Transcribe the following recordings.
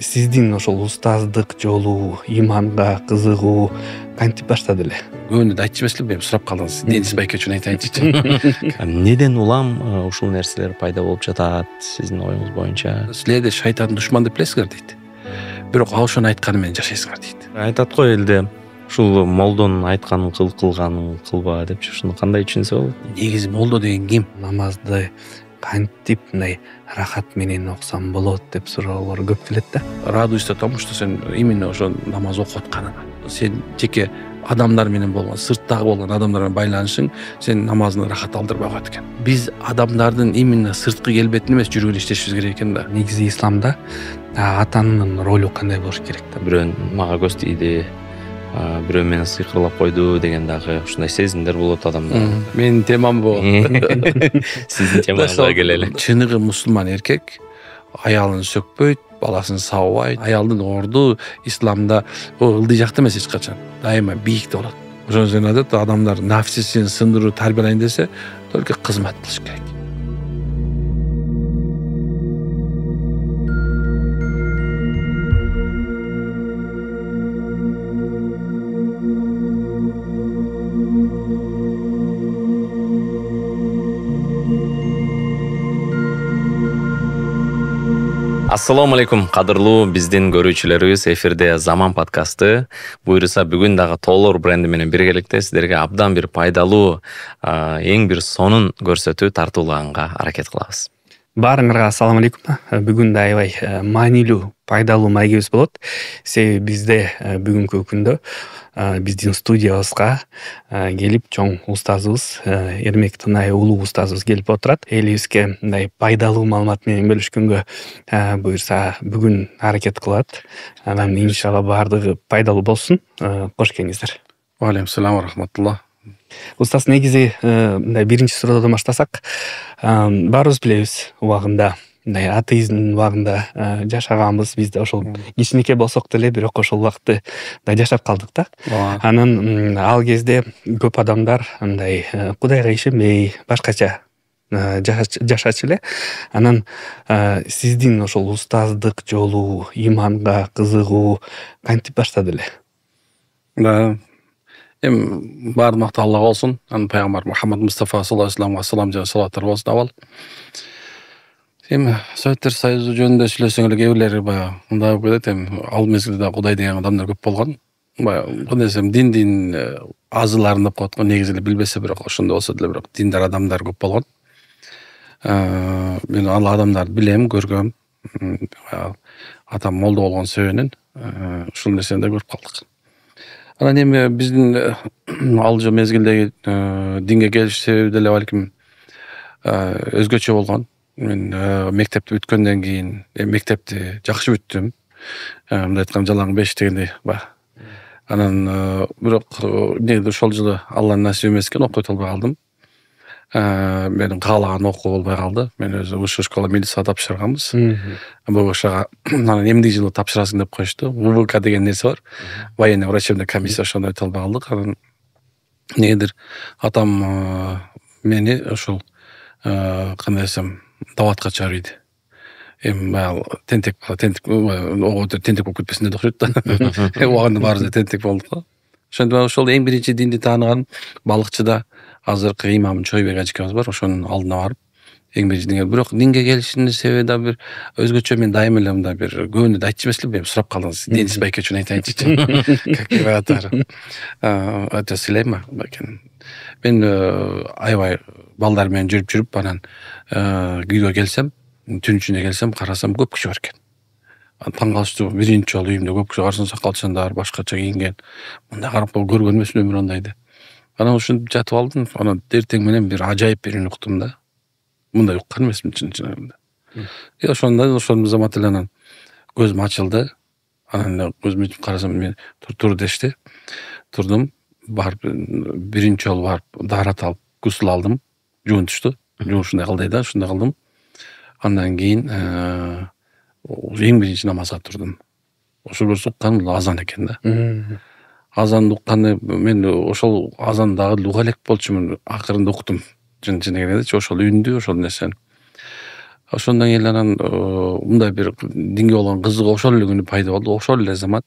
сиздин ошол устаздык жолу, иманга кызыгуу кантип баштады эле? Көбүнө да айтчу эмес элем, сурап калдыңыз. Денис байке үчүн айтайынчычы. Неден улам ушул нерселер пайда болуп жатат сиздин оюңуз боюнча? Силерде шайтан душман деп билесиңер дейт. Бирок ошону айтканы менен жашайсыңар дейт. Айтат го элде ушул молдонун айтканын кыл, кылганын кылба депчи. Ушуну кандай түшүнсө болот? Негизи молдо деген ким? Намазды кантип мындай рахат менен окусам болот деп суроолор көп келет да. Радуйся тому, что сен именно ошо намаз окуп атканыңа. Сен жеке адамдар менен болгон, сырттагы болгон адамдар менен байланышың сен намазыңды рахат алдырбай коет экен. Биз адамдардын именно сырткы келбетин эмес, жүрөгүн иштешибиз керек экен да. Негизи исламда атанын ролу кандай болуш керек да? Бирөө мага көз тийди, бирөө мени сыйкырлап койду деген дагы ушундай сезимдер болот адамда. Менин темам бул. Сиздин темаңызга келели. Чыныгы мусулман эркек аялын сөкпөйт, баласын сабабайт. Аялдын орду исламда ылдый жакта эмес эч качан. Дайыма бийикте болот. Ошон үчүн адат адамдар нафсисин сындыруу, тарбиялайын десе, только кызмат кылыш керек. Ассаламу алейкум, кадырлуу биздин көрүүчүлөрүбүз. Эфирде Заман подкасты. Буюрса бүгүн дагы Толор бренди менен биргеликте сиздерге абдан бир пайдалуу, эң бир сонун көрсөтүү тартуулаганга аракет кылабыз. Баарыңарга ассаламу алейкум. Бүгүн да аябай маанилүү, пайдалуу маегибиз болот. Себеби бизде бүгүнкү күндө биздин студиябызга келип чоң устазыбыз, Эрмек Тынай улуу устазыбыз келип отурат. Элибизге мындай пайдалуу маалымат менен бөлүшкөнгө буюрса бүгүн аракет кылат. Анан иншалла баардыгы пайдалуу болсун. Кош келиңиздер. Алейкум салам ва рахматуллах. Устаз, негизи мындай биринчи суроодан баштасак, баарыбыз билебиз, убагында мындай атеизмдин убагында жашаганбыз, бизде ошол кичинекей болсок деле, бирок ошол убакытты мындай жашап калдык да. Анан ал кезде көп адамдар мындай Кудайга ишенбей, башкача жашачу эле. Анан сиздин ошол устаздык жолу, иманга кызыгуу кантип баштады эле? Да. Баардык мактоо Аллага болсун. Анын пайгамбар Мухаммад Мустафа саллаллаху алейхи вассаламга салам жана салаваттар болсун абал. Советтер Союзу жөнүндө сүйлөсөң эле кээ бирлери баягы мындай болуп кетет. Ал мезгилде Кудай деген адамдар көп болгон. Баягы кандай десем, диндин азыларын деп коет го, негизи эле билбесе, бирок ошондой болсо деле бирок диндар адамдар көп болгон. Мен ал адамдарды билем, көргөм. Атам молдо болгон себебинен ушул нерсени да көрүп калдык. Анан эми биздин ал мезгилдеги динге келиш себеби деле балким өзгөчө болгон. Мен мектепти бүткөндөн кийин мектепти жакшы бүттүм. Мындай айтканда жалаң 5 дегендей бар. Анан бирок негизи ошол жылы Алланын насиби эмес экен, окуй албай калдым. Менин каалаган окуу болбой калды. Мен өзү высшая школа милицияга тапшырганбыз. БВШга анан эмдиги жылы тапшырасың деп коюшту. ВВК деген нерсе бар. Военный врачебный комиссия, ошону өтө албай калдык. Анан негедир атам мени ошол кандай десем, даватка чыгарып ийди. Баягы тентек болуп кетпесин деп окшойт да. Убагында баарыбыз тентек болдук го. Ошондо ошол эң биринчи динди тааныган балыкчыда азыркы имам Чойбек ажекебиз бар, ошонун алдына барып эң биринчи динге. Бирок динге келишимдин себеби да бир өзгөчө. Мен дайыма эле мындай бир көбүнө да айтчу эмес элем, сурап калдыңыз. Денис байке үчүн айтайынчычы. Как его атары. Өтө сыйлайм байкени. Мен аябай балдар менен жүрүп анан үйгө келсем, түн ичинде келсем, карасам көп киши бар экен. Таң калыштуу, биринчи жолу үйүмдө көп киши, арсын сакалчандар, башкача кийинген. Мындай карап көргөн эмесмин өмүр андайды. Анан ушинтип жатып алдым. Анан эртең менен бир ажайып бир үн уктум да. Мындай уккан эмесмин чын. Ошондо замат эле анан көзүм ачылды. Анан көзүмдү ичип карасам, мен тур дешти. Турдум, барып биринчи жолу барып даарат алып, гусул алдым. Жуунтушту. Ушундай кылдай да, ушундай кылдым. Андан кийин эң биринчи намазга турдум. Ошол көрсө уккан азан экен да. Азанды укканды мен ошол азандагы уга элек болчумун, акырында уктум. Чын элечи ошол үндү, ошол нерсени. Ошондон кийин анан мындай бир динге болгон кызык ошол эле күнү пайда болду. Ошол эле замат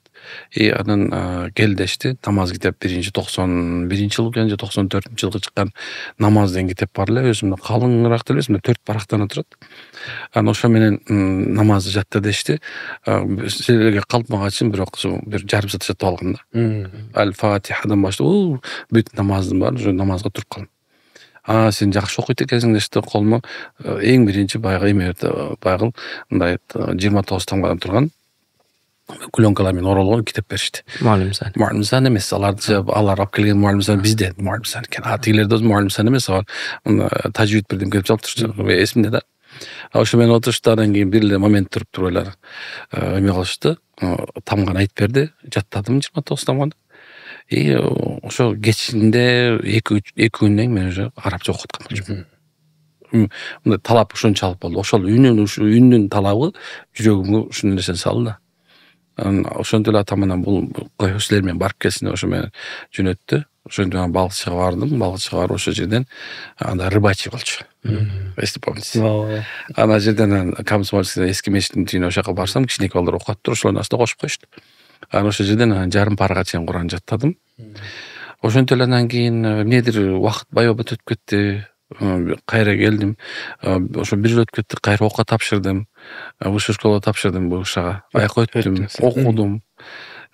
анан кел дешти. Намаз китеп 91-жылы же 94-жылы чыккан намаз деген китеп бар эле. Өзүмдө калыңыраак деле эмес, 4 барактан турат. Анан ошо менен намазды жатта дешти. Силерге калтмаган үчүн бирок бир жарым саат жаттап алгам да. Аль-Фатихадан баштап бүт намаздын баарын ошо намазга туруп калдым. Сен жакшы окуйт экенсиң дешти. Колума эң биринчи баягы баягы мындай 29 тамгадан турган пленкалар менен оролгон китеп беришти. Муалим сан эмес, алар алып келген муалим сан бизде муалим сан экен. Тигилерде муалим сан эмес, алар тажвид бирдем келип жатыптыр. Эсимде да. Ошо менен отурушту, анан кийин бир эле момент туруп ойлор эме кылышты. Тамганы айтып берди. Жаттадым 29 тамганы. Ошо кечинде 2 күндөн мен уже арабча окуткан болчумун. Мындай талап ушунчалык болду. Ошол үндүн талабы жүрөгүмө ушундай нерсени салды да. Ошентип эле атам анан бул силер менен барып келсин деп ошо менен жөнөттү. Ошентип анан балыкчыга бардым. Балыкчыга барып ошо жерден анда рыбачий болчу. Если помните. Ана жерден Комсомольский эски мечиттин түйүнө ошол жака барсам, кичинекей балдар окуп атыптыр. Ошолордун астына кошуп коюшту. Анан ошол жерден жарым парага чейин Куран жаттадым. Ошентип эле анан кийин эмнедир убакыт байбат өтүп кетти. Кайра келдим. Ошо 1 жыл өтүп кетти. Кайра окуга тапшырдым. Высшая школа тапшырдым ушага. Аяка өттүм, окудум.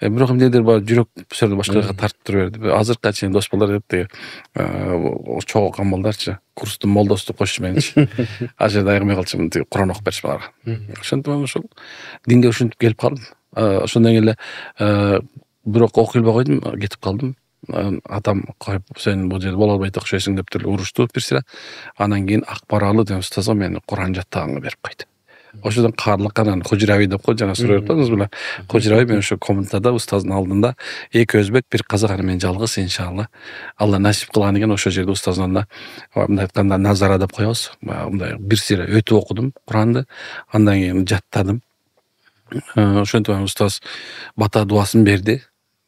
Бирок эмнедир бар жүрөк сөзү башка жака тартып тура берди. Азыркыга чейин дос балдар деп чогуу окуган балдарчы. Курстун молдосу деп коюшту меничи. Ал жерде аягымай калчумун, тиги Куран окуп беришип аларга. Ошентип ошол динге ушинтип келип калдым. Ошондон кийин эле бирок окуйлбай койдум, кетип калдым. Атам коюп, сен бул жерде боло албайт окшойсуң деп туруп урушту бир сыйра. Анан кийин Акбаралы деген устазга мени Куран жаттаганга берип койду. Ошодон каалык анан Хужирабий деп кой, жана сурап атпадыңыз беле? Хужирабий мен ошо комнатада устаздын алдында, 2 өзбек, 1 казак, аны мен жалгыз, иншалла. Алла насип кылган экен, ошо жерде устаздын алдында мындай айтканда назара деп коебуз. Мындай бир сыйра өтүп окудум Куранды. Андан кийин жаттадым. Ошентип устаз бата дуасын берди.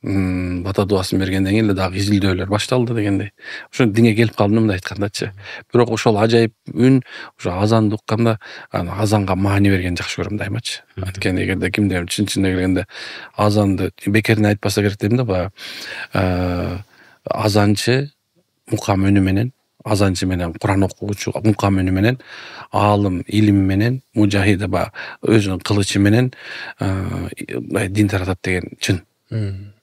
Бата дуасын бергенден кийин эле дагы изилдөөлөр башталды дегендей. Ошо динге келип калдым мындай айткандачы. Бирок ошол ажайып үн, ошо азанды укканда, азанга маани берген жакшы көрөм дайымачы. Анткени эгерде кимдир чын-чынына келгенде азанды бекерин айтпаса керек дейм да, баягы азанчы мукам үнү менен, азанчы менен Куран окуучу мукам үнү менен, аалым илим менен, мужахид өзүнүн кылычы менен дин таратат деген чын.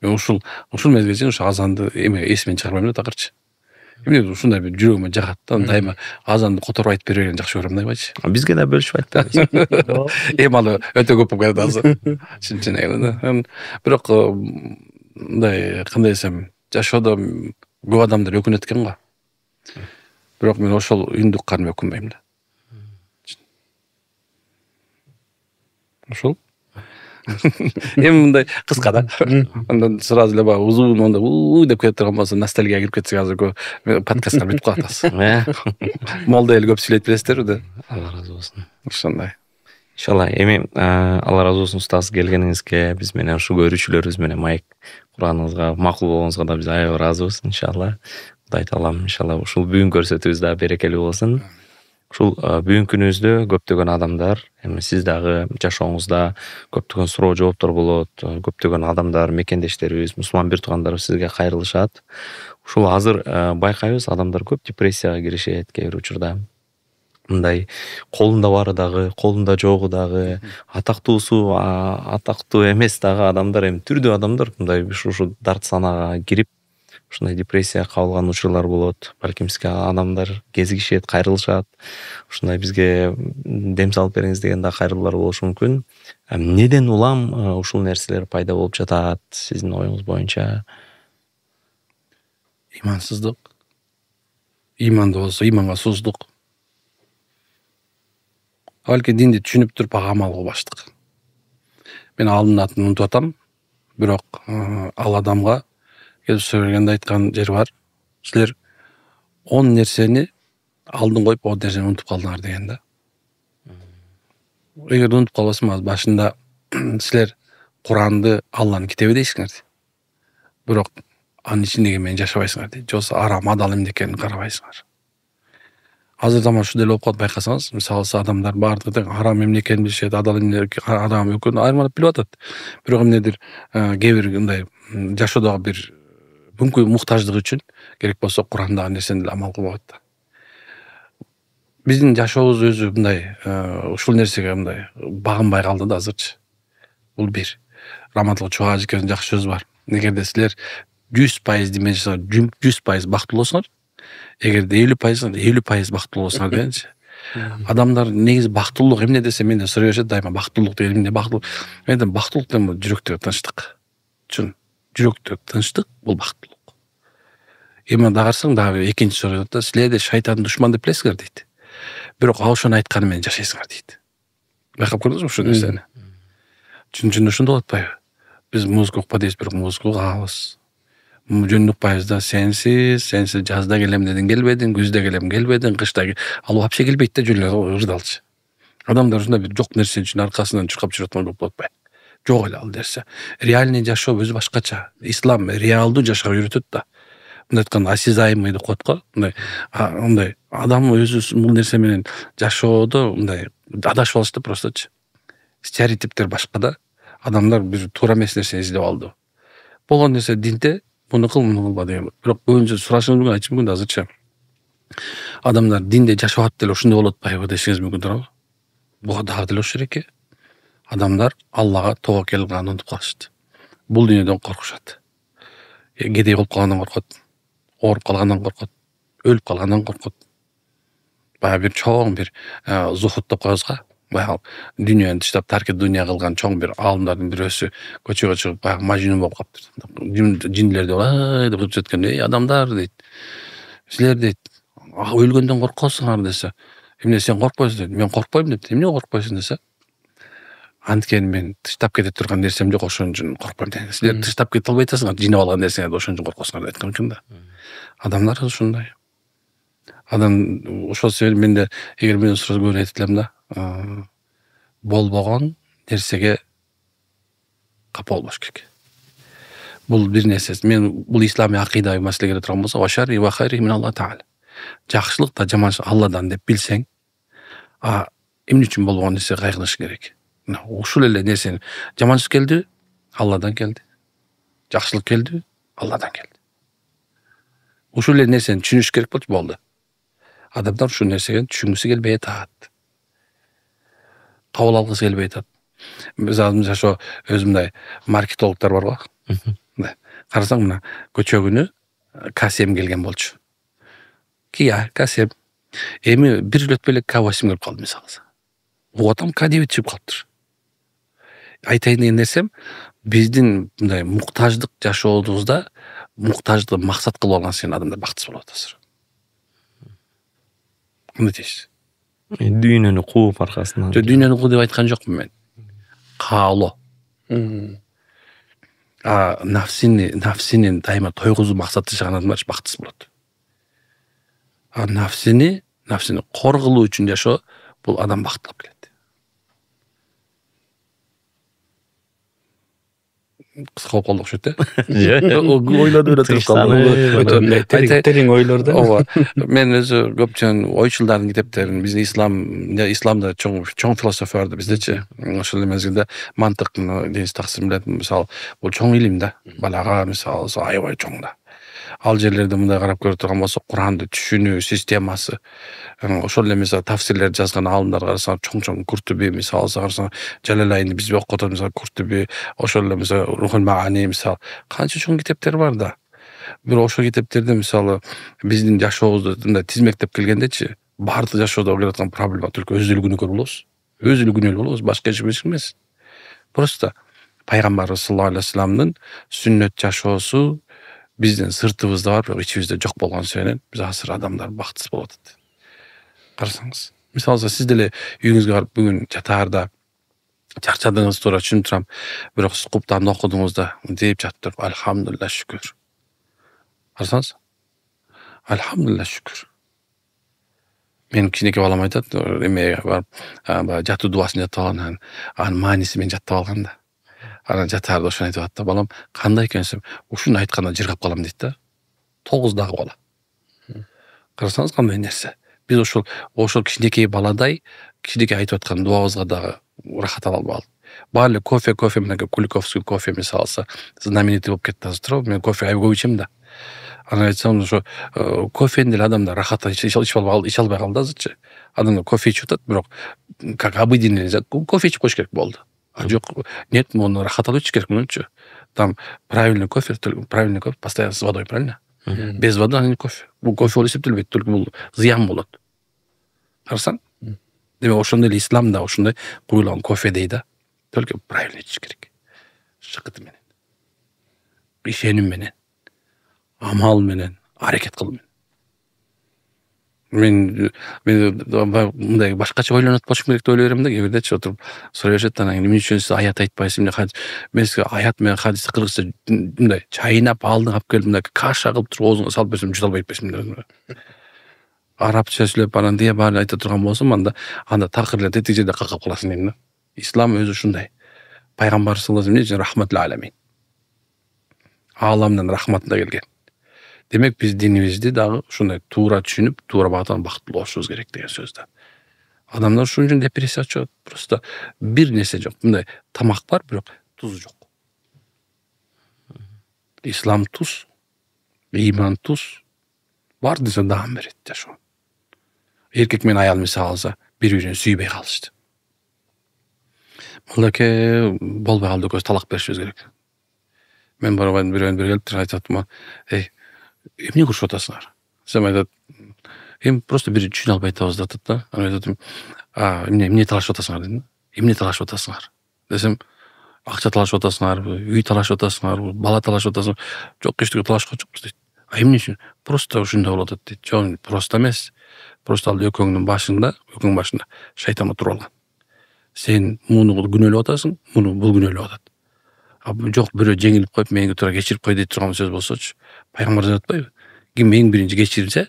Ушул мезгилде ошо азанды эме эсимен чыгарбайм да такырчы. Эмне ушундай бир жүрөгүмө жагат да, дайыма азанды которуп айтып берген жакшы көрөм дайымачы. Бизге да бөлүшүп айтпаңыз. Алы өтө көп болуп кетет азыр. Чын-чын да. Бирок мындай кандай десем, жашоодо көп адамдар өкүнөт экен го. Бирок мен ошол үндү укканыма өкүнбөйм да. Ошол эми мындай кыска да. Андан сразу эле баягы узун монда деп кетип турган болсо, ностальгияга кирип кетсек азыр подкасттар бүтүп калат азыр. Молда эл көп сүйлөйт билесиздерби да. Алла ыраазы болсун. Ошондой. Иншалла, эми Алла ыраазы болсун устаз, келгениңизге, биз менен ушу көрүүчүлөрүбүз менен майк курганыңызга, макул болгонуңузга да биз аябай ыраазыбыз. Иншалла, Кудай таалам иншалла ушул бүгүн көрсөтүүбүз да берекелүү болсун. Ушул бүгүнкү күнүбүздө көптөгөн адамдар, эми сиз дагы жашооңузда көптөгөн суроо жооптор болот, көптөгөн адамдар, мекендештерибиз, мусулман бир туугандарыбыз сизге кайрылышат. Ушул азыр байкайбыз, адамдар көп депрессияга киришет кээ бир учурда. Мындай колунда бары дагы, колунда жогу дагы, атактуусу, атактуу эмес дагы адамдар, эми түрдүү адамдар мындай ушу дарт санаага кирип, ушундай депрессияга кабылган учурлар болот. Балким сизге адамдар кезигишет, кайрылышат. Ушундай бизге дем салып бериңиз деген да кайрылуулар болушу мүмкүн. Неден улам ушул нерселер пайда болуп жатат сиздин оюңуз боюнча? Имансыздык. Иманды болсо иманга суздук. Балки динди түшүнүп туруп ага амал кылбаштык. Мен алдын атын унутуп атам, бирок ал адамга келип сөйлөгөндө айткан жери бар. Силер 10 нерсени алдын коюп, 10 нерсени унутуп калдыңар деген да. Эгер унутуп калбасаңар, башында силер Куранды Алланын китеби дейсиңер. Бирок анын ичиндеги менен жашабайсыңар дейт. Жоксо арам, адал эмне экенин карабайсыңар. Азыр заман ушундай эле болуп калат, байкасаңыз. Мисалы адамдар баардыгы тең харам эмне экенин билишет, адал эмне адам экенин айырмалап билип атат. Бирок эмнедир кээ бир мындай жашоодогу бир мүмкүн муктаждык үчүн керек болсо Курандагы нерсени деле амал кылбайт да. Биздин жашообуз өзү мындай ушул нерсеге мындай багынбай калды да азырчы. Бул бир. Раматылык Чубак ажекебиздин жакшы сөзү бар. Эгерде силер 100% демен жасап 100% бактылуу болсоңор, эгерде 50% 50% бактылуу болсоңор дегенчи. Адамдар негизи бактылуулук эмне десе менден сурай беришет дайыма, бактылуулук деген эмне? Бактылуулук. Мен бактылуулук деген жүрөктөгү тынчтык. Чын. Жүрөктөгү тынчтык бул бактылуулук. Эми да карасаң дагы экинчи суроо да, силерде шайтандын душман деп билесиңер дейт. Бирок ошону айтканы менен жашайсыңар дейт. Байкап көрдүңүзбү ушул нерсени? Чын ошондой болуп атпайбы? Биз музыка укпа дейбиз, бирок музыка угабыз. Жөн укпайбыз да, сенсиз жазда келем дедиң келбедиң, күздө келем келбедиң, кышта ал вообще келбейт да, жөн эле ырдалчы. Адамдар ушундай бир жок нерсе үчүн аркасынан чуркап жүрөт болуп атпайбы? Жок эле ал нерсе. Реальный жашоо өзү башкача. Ислам реалдуу жашоого үйрөтөт да. Мындай айтканда осязаемый деп коет го. Мындай адам өзү бул нерсе менен жашоодо мындай адашып алышты просточу. Стереотиптер башка да. Адамдар бир туура эмес нерсени издеп алды. Болгон нерсе динде муну кылба деген. Бирок көбүнчө сурашыңыз мүмкүн, айтышым мүмкүн азырчы. Адамдар динде жашап атып деле ошондой болот атпайбы дешиңиз мүмкүн туурабы? Буга дагы деле ошол экен. Адамдар Аллага тобокел кылганды унутуп калышты. Бул дүйнөдөн коркушат. Кедей болуп калгандан коркот. Ооруп калгандан коркот. Өлүп калгандан коркот. Баягы бир чоң бир зухут деп коебуз го. Баягы дүйнөнү таштап тарки дүйнө кылган чоң бир алымдардын бирөөсү көчөгө чыгып баягы мажнун болуп калыптыр. Жиндилер деп деп жеткен, адамдар дейт. Силер дейт, өлгөндөн коркосуңар десе, эмне сен коркпойсуң дейт. Мен коркпойм деп. Эмне коркпойсуң десе, анткени мен тыштап кете турган нерсем жок, ошон үчүн коркпойм дейт. Силер тыштап кете албай атасыңар, жинеп алган нерсеңерди, ошон үчүн коркосуңар деп айткан экен да. Адамдар ушундай. Адам ошол себептен менде эгер мен суроо көп айтып элем да, болбогон нерсеге капа болбош керек. Бул бир нерсе. Мен бул исламий акыйда маселеге келе турган болсо, вашари ва хайри мин Аллах таала. Жакшылык да жаманчылык Алладан деп билсең, эмне үчүн болгон нерсе кайгыныш керек. Ушул эле нерсени жаманчылык келди, Алладан келди. Жакшылык келди, Алладан келди. Ушул эле нерсени түшүнүш керек болду. Адамдар ушул нерсени түшүнгүсү келбей атат. Кабыл алгысы келбей атат. Биз азыр жашоо өзүмдай маркетологдор бар го. Карасаң мына көчөгүнө К7 келген болчу. Kia K7. Эми бир өтпөй эле K8 келип калды мисалы. Угатам K9 чыгып калыптыр. Айтайын деген нерсем, биздин мындай муктаждык жашообузда муктаждыкты максат кылып алган сен адамдар бактысыз болуп атасыздар. Кандай дейсиз? Дүйнөнү кууп аркасынан. Жок, дүйнөнү куу деп айткан жокмун мен. Каалоо. Нафсини дайыма тойгузуу максаты жашаган адамдар бактысыз болот. Нафсини кор кылуу үчүн жашоо бул адам бактылап келет. Кыска болуп калды окшойт ойлоду өтүп калды. Терең ойлор да. Ооба. Мен өзү көпчүн ойчулдардын китептерин, биздин исламда чоң философия бар да биздечи. Ошол мезгилде мантыктын таксирин билет, мисалы, бул чоң илим да. Балага мисалы аябай чоң да. Ал жерлерде мындай карап көрө турган болсо, Куранды түшүнүү системасы, ошол эле мисалы тафсирлерди жазган аалымдар карасаң, чоң Куртуби мисалы карасаң, Жалалайнди биз окуп атат, мисалы Куртуби, ошол эле мисалы Рухул Маани мисалы, канча чоң китептер бар да. Бирок ошол китептерде мисалы биздин жашообузду мындай тизмектеп келгендечи, баардык жашоодо келе аткан проблема только өз эле күнөкөр болобуз. Өз эле күнөөлүү болобуз, башка эч эмес. Просто пайгамбарыбыз саллаллаху алейхи вассаламдын сүннөт жашоосу биздин сыртыбызда бар, бирок ичибизде жок болгон себептен биз азыр адамдар бактысыз болуп атат. Карасаңыз, мисалы сиз деле үйүңүзгө барып бүгүн жатаарда чарчадыңыз, туура түшүнүп турам, бирок сиз Куптанды окудуңузда деп жатып туруп, альхамдулилlah шүкүр. Карасаңыз, альхамдулилlah шүкүр. Мен кичинекей балам айтат, эмеге барып жатуу дубасын жатып алган, анын мааниси мен жаттап алган да. Анан жатаарда ошону айтып атты, балам, кандай экенсиң? Ушуну айтканда жыргап калам дейт да. 9 дагы бала. Карасаңыз кандай нерсе. Биз ошол кичинекей баладай кичинекей айтып аткан дуабызга дагы рахат ала албадык. Баары эле кофе менен Куликовский кофе мисалы алса знаменитый болуп кетти азыр туурабы? Мен кофе аябай көп ичем да. Аны айтсам, ошо кофени деле адамдар рахат иче албай калды азырчы. Адамдар кофе ичип атат, бирок как обыденный кофе ичип коюш керек болду. А жок, нет, муну рахат алып ичиш керек мынчу. Там правильный кофе постоянно с водой, правильно? Без воды аны кофе. Бул кофе болуп эсептелбейт, только бул зыян болот. Карасаң? Демек ошондой эле ислам да ошондой куюлган кофе дейт. Только правильно ичиш керек. Шакыты менен. Ишеним менен. Амал менен, аракет кылуу менен. Мен мындай башкача ойлонуп болушум керек деп ойлой берем да, кээ бирдечи отуруп сурай беришет, анан эмне үчүн сиз аят айтпайсыз, мен сизге аят менен хадисти кыргызча мындай чайнап алдың алып келип мындай каша кылып туруп оозуңа салып берсем жута албай кетпесмин. Арабча сүйлөп анан дия баарын айта турган болсом, анда такыр эле тетиги жерде какап каласың дейм да. Ислам өзү ушундай. Пайгамбар саллаллаху алейхи вассалам рахматул аламин. Ааламдын рахматына келген. Демек биз динибизди дагы ушундай туура түшүнүп, туура багыттан бактылуу болушубуз керек деген сөз да. Адамдар ушун үчүн депрессия чыгат. Просто бир нерсе жок. Мындай тамак бар, бирок тузу жок. Ислам туз, ыйман туз, бар десе даам берет жашоо. Эркек менен аял мисалы алса, бири-бирин сүйбөй калышты. Мындаке болбой калды, көз талак беришибиз керек. Мен барабан бирөөнү бир келип айтып аттым, эмне кылышып атасыңар? Сен айтат, просто бир түшүнө албай атабыз деп атат да. Анан айтып аттым, эмне талашып атасыңар дедим. Эмне талашып атасыңар? Десем, акча талашып атасыңарбы, үй талашып атасыңарбы, бала талашып атасыңар? Жок, эчтеке талашкан жокпуз дейт. Эмне үчүн? Просто ушундай болуп атат дейт. Жок, просто эмес. Просто ал экөөңдүн башында шайтан отуруп алган. Сен муну күнөөлөп атасың, муну бул күнөөлөп атат. Жок, бирөө жеңилип коюп, мени туура кечирип кой дейт турган сөз болсочу, пайгамбар деп атпайбы? Ким эң биринчи кечирсе,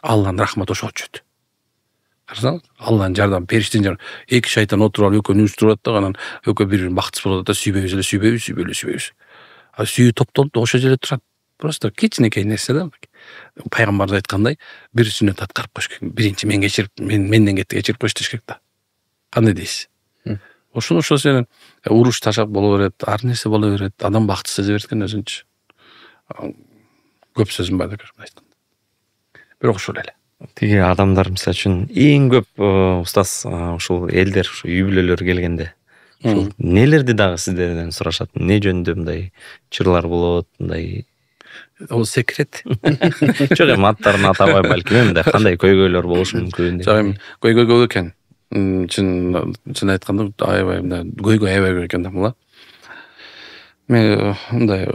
Алланын рахматы ошого түшөт. Карасаңыз, Алланын жардамы, периштенин жардамы. Эки шайтан отуруп алып, экөө уруштуруп атат да, анан экөө бири-бирин бактысыз болуп атат да, сүйбөйбүз. А сүйүү топтолуп ошо жерде турат. Просто кичинекей нерсе да. Пайгамбар айткандай, бир сүннөт аткарып коюш керек. Биринчи мен кечирип, менден кетти кечирип коюш деш керек да. Кандай дейсиз? Ошо сенен уруш ташак боло берет, ар нерсе боло берет, адам бактысыз сезе берет экен өзүнчү. Көп сөзүм бар деп айтканда. Бирок ошол эле. Тиги адамдар мисалы үчүн эң көп устаз ушул элдер, ушу үй бүлөлөр келгенде ушул нелерди дагы сиздерден сурашат? Не жөнүндө мындай чырлар болот, мындай Ол секрет. Жок, эми аттарын атабай балким мындай кандай көйгөйлөр болушу мүмкүн. Жок, эми көйгөй көп экен. Чын айтканда аябай көйгөй аябай көп экен да була. Мен мындай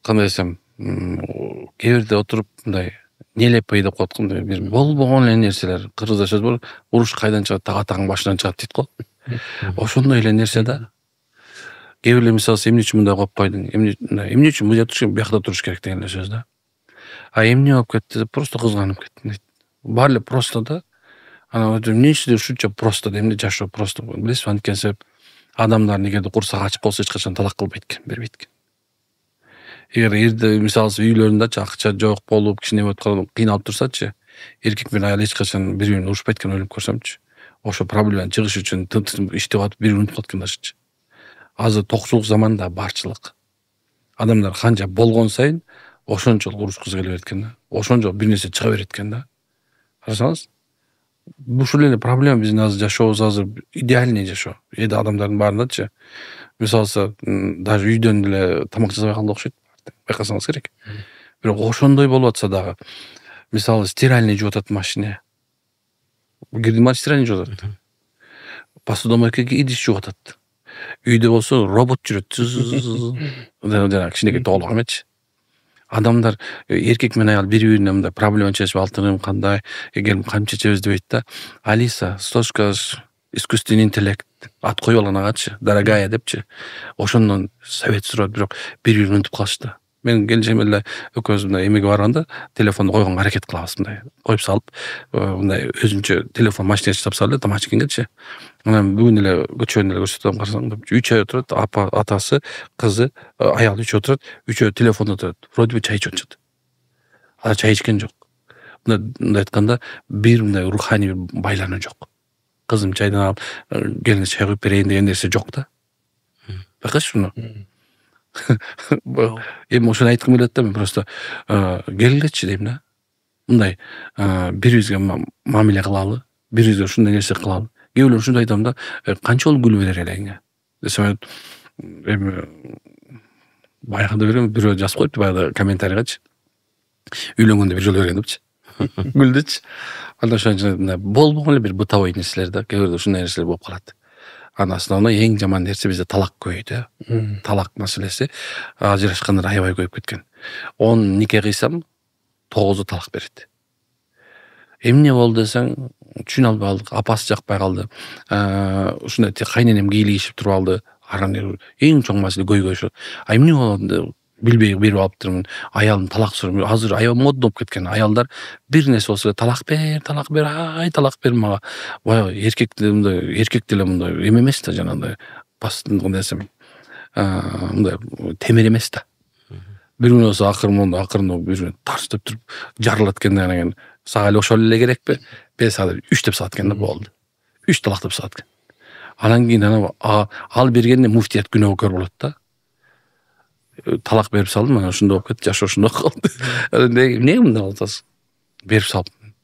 кандай десем, кээ бирде отуруп мындай нелепый деп коет го, бир болбогон эле нерселер, кыргызча сөз бар, уруш кайдан чыгат, атаң башынан чыгат дейт го. Ошондой эле нерсе да. Кээ бирде мисалы эмне үчүн мындай коюп койдуң, эмне үчүн бул жерде туруш керек, биякта туруш керек деген эле сөз да. А эмне болуп кетти деп просто кызганып кеттим дейт. Баары эле просто да. Анан эмне үчүн ушунча просто, эмне жашоо просто, билесизби, анткени себеп адамдардын эгерде курсак ачык болсо эч качан талак кылбайт экен, бербейт экен. Эгер мисалы үйлөрүндө акча жок болуп, кичине болуп калып, кыйналып турсачы, эркек менен аял эч качан бири-бирин урушпайт экен, ойлоп көрсөмчү. Ошо проблеманы чыгыш үчүн тынтып иштеп атып бири-бирин унутуп калат экен дашчы. Азыр токчулук заманда барчылык. Адамдар канча болгон сайын ошончолук урушкусу келе берет экен да. Ошончо бир нерсе чыга берет экен да. Карасаңыз, ушул эле проблема биздин азыр жашообуз, азыр идеальный жашоо. Эди адамдардын баарындачы. Мисалы, даже үйдөн деле тамак жасабай калды окшойт. Байкасаңыз керек. Бирок ошондой болуп атса дагы, мисалы стиральный жууп атат машине. Кирдим стиральный жууп атат. Посудомойкага идиш жууп атат. Үйдө болсо робот жүрөт. Жана кичинекей тоолок эмечи. Адамдар эркек менен аял бири-бирине мындай проблема чечип, алтыным кандай, эгер камчы чечебиз дебейт да. Алиса, стошка, искусственный интеллект, ат коюп алган агачы, дорогая депчи. Ошондон совет сурап, бирок бири-бирин унутуп калышты. Мен келжем эле экөөбүз мындай эмеге барганда телефонду койгонго аракет кылабыз, мындай коюп салып, мындай өзүнчө телефон машинеге жасап салып, тамак ичкенгечи. Анан бүгүн эле көчөдөн эле көрсөтөм, карасаң, 3 ай отурат, атасы, кызы, аялы 3 отурат, 3 телефондо отурат. Вроде бы чай ичип атышат. Ала чай ичкен жок. мындай айтканда бир мындай руханий байлануу жок. Кызым чайдан алып келиңиз чай куюп берейин деген нерсе жок да. Байкайсыз муну? Эми ошону айткым келет да, мен просто келгилечи дейм да. Мындай бирибизге мамиле кылалы, бирибизге ушундай нерсе кылалы. Кээ бирлер ушундай айтам да, канча жолу гүл берер элең десем, эми баягыда берем, бирөө жазып коюпту баягыда комментарийгачы. Үйлөнгөндө бир жолу берген депчи. Гүлдүчү. Андан ошон болбогон эле бир бытовой нерселер да, кээ бирде ушундай нерселер болуп калат. Основной эң жаман нерсе бизде талак көбөйдү. Талак маселеси ажырашкандар аябай көбөйүп кеткен. 10 нике кыйсам 9 талак берет. Эмне болду десең, түшүнө албай калдык, апасы жакпай калды. Ушундай кайненем кийлигишип туруп алды. Анан эң чоң маселе көйгөйшү. Эмне болду билбей берип алыптырмын. Аялым талак сурап, азыр аябай модно болуп кеткен. Аялдар бир нерсе болсо талак бер, ай талак бер мага. Баягы эркек деле мындай эме эмес да, жанагындай бастын десем, мындай темир эмес да. Бир күнү болсо акырын бир тарс деп туруп жарылат экен, анан сага эле ошол эле керекпи? 5 саат, 3 деп саат экен да, болду. 3 талак деп саат экен. Анан кийин ал бергенде муфтият күнөөкөр болот да. Талак берип салдым, анан ошондой болуп кетти, жаш ошондой калды. Эмне мындай болуп атасыз? Берип салдым.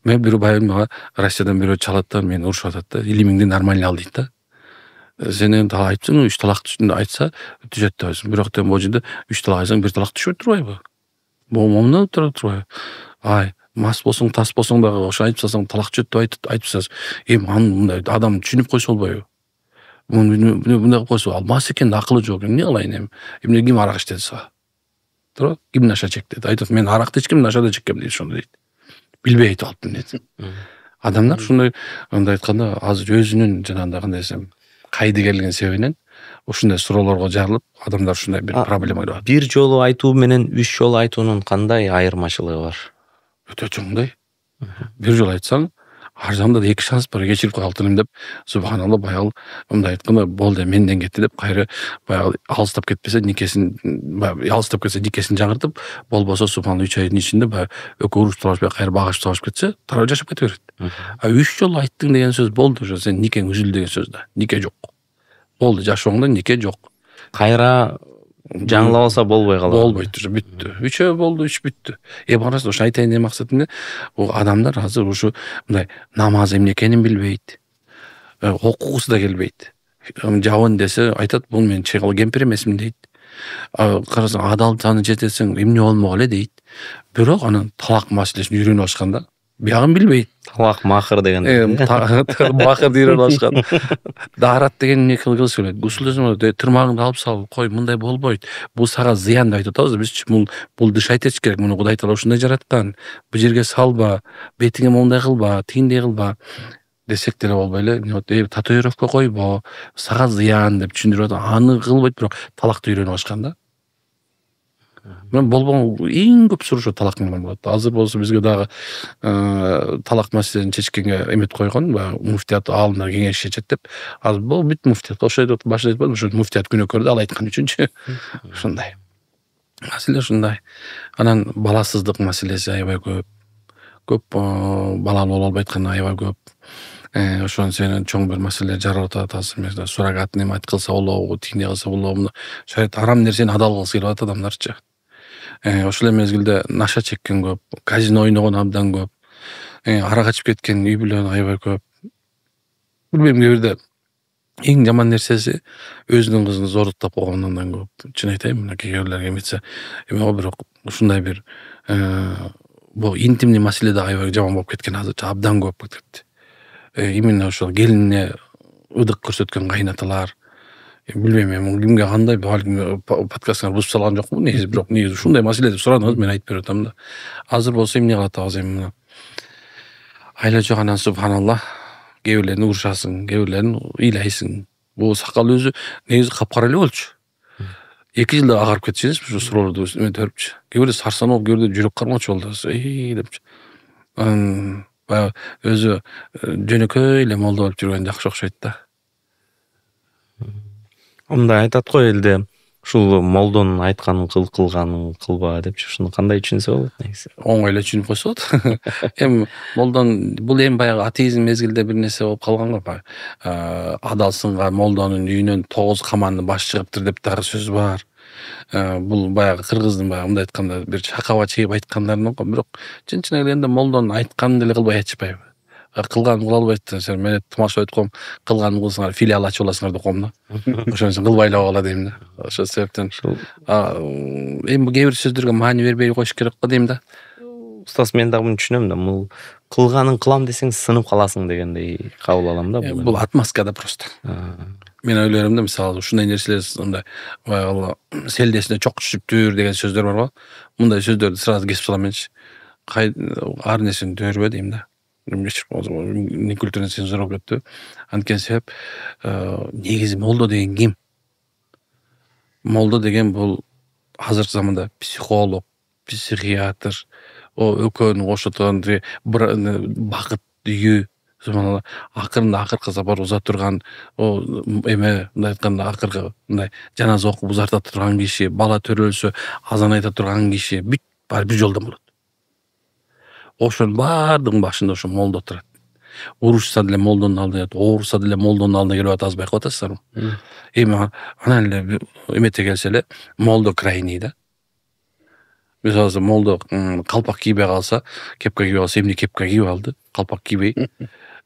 Мен бирөө байым мага Россиядан бирөө чалат да, мени урушуп атат да, илимиңди нормально ал дейт да. Сен энди айтсаң 3 талак түшүндү айтса түзөт да. Бирок тем божинде 3 талак айтсаң 1 талак түшпөй турбайбы? Момунда турбайбы? Ай, мас болсоң, тас болсоң дагы ошо айтып салсаң талак түшөт деп айтыпсыз. Эми аны мындай адам түшүнүп койсо болбойбу? Мындай кылып койсо албас экен, акылы жок. Эмне кылайын эми? Эмне ким арак иштеди сага? Туура? Ким наша чекти? Айтат, мен аракты ичкем, наша да чеккем дейт, ошондой дейт. Билбей айтып алыптым дейт. Адамдар ушундай айтканда азыр өзүнүн жанагындай кандай десем, кайдыгерлигинин себебинен ушундай суроолорго жарылып, адамдар ушундай бир проблема көрүп атат. Бир жолу айтуу менен 3 жолу айтуунун кандай айырмачылыгы бар? Өтө чоңдай. Бир жолу айтсаң, ар жагында да 2 шанс бар, кечирип калдым деп, субханалла, баягы мындай айтканда болду, менден кетти деп, кайра баягы алыстап кетпесе никесин, алыстап кетсе никесин жаңыртып, болбосо субханалла 3 айдын ичинде баягы экөө урушуп талашып, кайра багышып талашып кетсе, тарап жашап кете берет. 3 жолу айттың деген сөз болду, ошо сен никең үзүлдү деген сөз да. Нике жок. Болду, жашооңдо нике жок. Кайра жаңылап алса болбой калат. Болбойт, уже бүттү. 3 болду, 3 бүттү. Барасыз, ошо айтайын деген максатым бул адамдар азыр ушу мындай намаз эмне экенин билбейт. Окугусу да келбейт. Жабын десе айтат, бул мен чыгыл кемпир эмесмин дейт. Карасаң адал саны жетесең эмне болмок эле дейт. Бирок анан талак маселесин үйрөнүп алышканда, биягын билбейт. Талак махыр деген. Махыр үйрөнүп алышкан. Даарат деген эмне кылгысы келет. Гусул десем, тырмагыңды алып сал, кой, мындай болбойт. Бул сага зыян деп айтып атабыз, бизчи бул дышать этиш керек. Муну Кудай Таала ушундай жараткан. Бул жерге салба, бетиңе мондай кылба, тигиндей кылба десек деле болбой эле. Татуировка койбо, сага зыян деп түшүндүрүп атат. Аны кылбайт, бирок талакты үйрөнүп алышкан да. Мен болбогон эң көп суроо талак менен болот. Азыр болсо бизге дагы талак маселесин чечкенге эмет койгон, муфтият аалымдар кеңеш чечет деп. Азыр бул бүт муфтият ошо башында айтпадым, ошо муфтият күнөөкөрдү ал айткан үчүнчү. Ушундай. Маселе ушундай. Анан баласыздык маселеси аябай көп. Көп балалуу боло албай аткан аябай көп. Ошон сенин чоң бир маселе жаралып атат азыр. Mesela суррогатный мать кылса болобу, тигиндей кылса болобу. Шаярат арам нерсени адал кылгысы келип атат адамдарчы. Ошол эле мезгилде наша чеккен көп, казино ойногон абдан көп, арак ачып кеткен үй бүлө аябай көп. Билбейм, кээ бирде эң жаман нерсеси өзүнүн кызын зордуктап койгондон көп. Чын айтайын, мына кээ бирлерге эметсе, эме бирок ушундай бир бул интимный маселе да аябай жаман болуп кеткен азырчы, абдан көп болуп кетти. Именно ошол келинине ыдык көрсөткөн кайнаталар. Билбейм, эми кимге кандай подкасттар бузуп салган жокмун, негизи, бирок негизи ушундай маселе деп сурадыңыз, мен айтып берип атам да. Азыр болсо эмне кылат атабыз эми? Айла жок, анан субханалла, кээ бирлерин урушасың, кээ бирлерин ыйлайсың. Бул сакал өзү негизи капкара эле болчу. 2 жылда агарып кетчү эмеспи ушу суроолорду эметип берипчи. Кээ бирде сарсанып, кээ бирде жүрөк кармачу болду. Депчи. Баягы өзү жөнөкөй эле молдо болуп жүргөн жакшы окшойт да. Мындай айтат го элде, Ушул молдонун айтканын кылганын кылба депчи ушуну кандай түшүнсө болот негизи? Оңой эле түшүнүп койсо болот. Эми молдон бул эми баягы атеизм мезгилде бир нерсе болуп калган го баягы. Адалсынга молдонун үйүнөн 9 каманды баш чыгыптыр деп дагы сөз бар. Бул баягы кыргыздын баягы мындай айтканда бир чакаба чейип айткандарынан го, бирок чын-чынын келгенде молдонун айтканын деле кылбай атышпайбы? Кылганын кыла албайт. Мен тумашап айтып коем, кылганын кылсаңар филиал ачып аласыңар деп коем да. Ошон үчүн кылбай эле койгула дейм да. Ошол себептен эми бул кээ бир сөздөргө маани бербей коюш керек го дейм да. Устаз, мен дагы муну түшүнөм да. Бул кылганын кылам десең сынып каласың дегендей кабыл алам да. Бул отмазкада просто. Мен ойлойм да, мисалы ушундай нерселер мындай баягы селдесине чок түшүптүр деген сөздөр бар го. Мындай сөздөрдү сразу кесип салам менчи. Ар нерсени төрбө дейм да. Не культурный цензура болуп кетти. Анткени себеп негизи молдо деген ким? Молдо деген бул азыркы заманда психолог, психиатр, экөөнү кошотон бакыт үйү, акыркы сапар уза турган, эме мындай айтканда акыркы мындай жаназа окуп узарта турган киши, бала төрөлсө азан айта турган киши, бүт баары бир жолдон болот. Ошонун баардыгынын башында ошо молдо турат. Урушса деле молдонун алдына келет, ооруса деле молдонун алдына келип атабыз, байкап атасыздарбы? Эми анан эле эмете келсе эле молдо крайний да. Мисалы молдо калпак кийбей калса, кепка кийип алса, эмне кепка кийип алды, калпак кийбей.